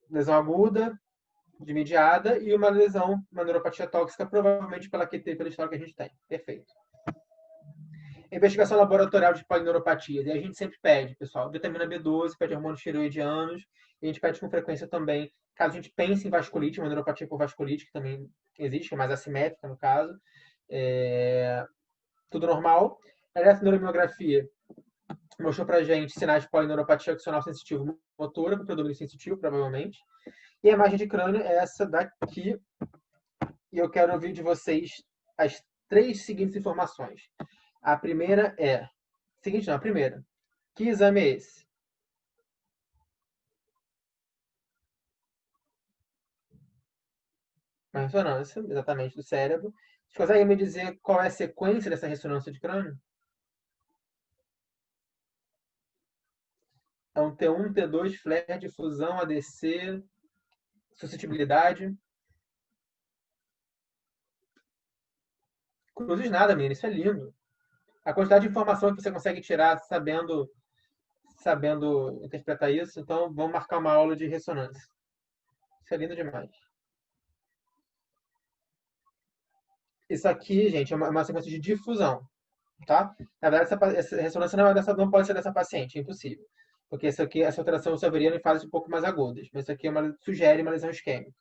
Lesão aguda, de mediada, e uma lesão, uma neuropatia tóxica, provavelmente pela QT, pela história que a gente tem. Perfeito. Investigação laboratorial de polineuropatias. E a gente sempre pede, pessoal, vitamina B12, pede hormônios tireoidianos, e a gente pede com frequência também, caso a gente pense em vasculite, uma neuropatia por vasculite, que também existe, que é mais assimétrica no caso. Tudo normal. A eletroneuromiografia mostrou pra gente sinais de polineuropatia axonal sensitivo motora, com predomínio sensitivo, provavelmente. E a imagem de crânio é essa daqui. E eu quero ouvir de vocês as 3 seguintes informações. A primeira é... Seguinte, não, a primeira. Que exame é esse? Uma ressonância, exatamente, do cérebro. Vocês conseguem me dizer qual é a sequência dessa ressonância de crânio? É um T1, T2, flare, difusão, ADC, suscetibilidade. Cruzes nada, menina, isso é lindo. A quantidade de informação que você consegue tirar sabendo interpretar isso, então vamos marcar uma aula de ressonância. Isso é lindo demais. Isso aqui, gente, é uma sequência de difusão, tá? Na verdade, essa ressonância não pode ser dessa paciente, é impossível. Porque essa alteração só haveria em fases um pouco mais agudas. Mas isso aqui sugere uma lesão isquêmica,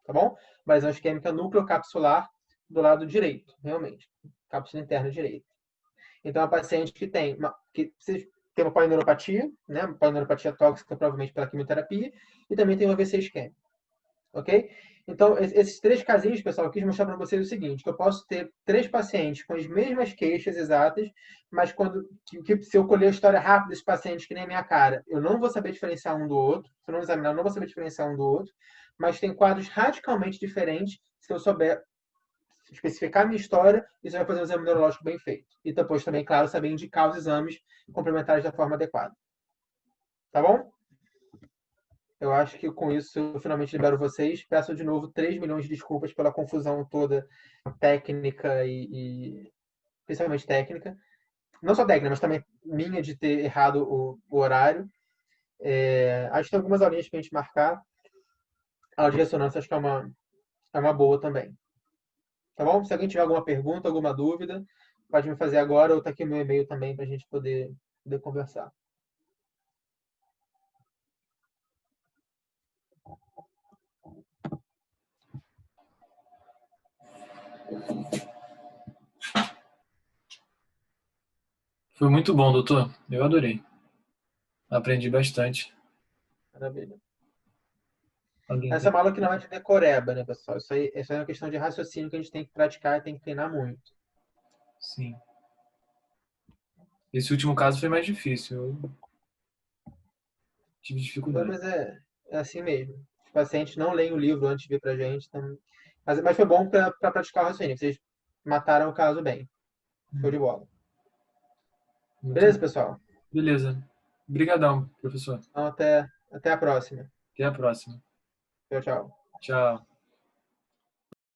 tá bom? Uma lesão isquêmica núcleo-capsular do lado direito, realmente. Cápsula interna direita. Então, a paciente que tem uma polineuropatia, né? Uma polineuropatia tóxica, provavelmente pela quimioterapia, e também tem um AVC isquêmico. Ok? Então, esses 3 casinhos, pessoal, eu quis mostrar para vocês o seguinte, que eu posso ter 3 pacientes com as mesmas queixas exatas, mas se eu colher a história rápida desses pacientes, que nem a minha cara, eu não vou saber diferenciar um do outro, se eu não examinar, eu não vou saber diferenciar um do outro, mas tem quadros radicalmente diferentes se eu souber especificar a minha história e você vai fazer um exame neurológico bem feito. E depois também, claro, saber indicar os exames complementares da forma adequada. Tá bom? Eu acho que com isso eu finalmente libero vocês. Peço de novo 3 milhões de desculpas pela confusão toda técnica e principalmente técnica. Não só técnica, mas também minha de ter errado o horário. Acho que tem algumas aulinhas para a gente marcar. A aula de ressonância acho que é uma boa também. Tá bom? Se alguém tiver alguma pergunta, alguma dúvida, pode me fazer agora ou tá aqui o meu e-mail também para a gente poder conversar. Foi muito bom, doutor. Eu adorei. Aprendi bastante. Maravilha. Alguém Essa é tem? uma aula que não é de decoreba, né, pessoal? Isso aí é uma questão de raciocínio que a gente tem que praticar e tem que treinar muito. Sim. Esse último caso foi mais difícil. Eu tive dificuldade. Mas é assim mesmo. Os pacientes não leem o livro antes de vir pra gente. Então... Mas foi bom para praticar o raciocínio. Vocês mataram o caso bem. Show de bola. Muito Beleza, bom. pessoal? Beleza. Obrigadão, professor. Então, até a próxima. Até a próxima. Tchau, tchau. Tchau.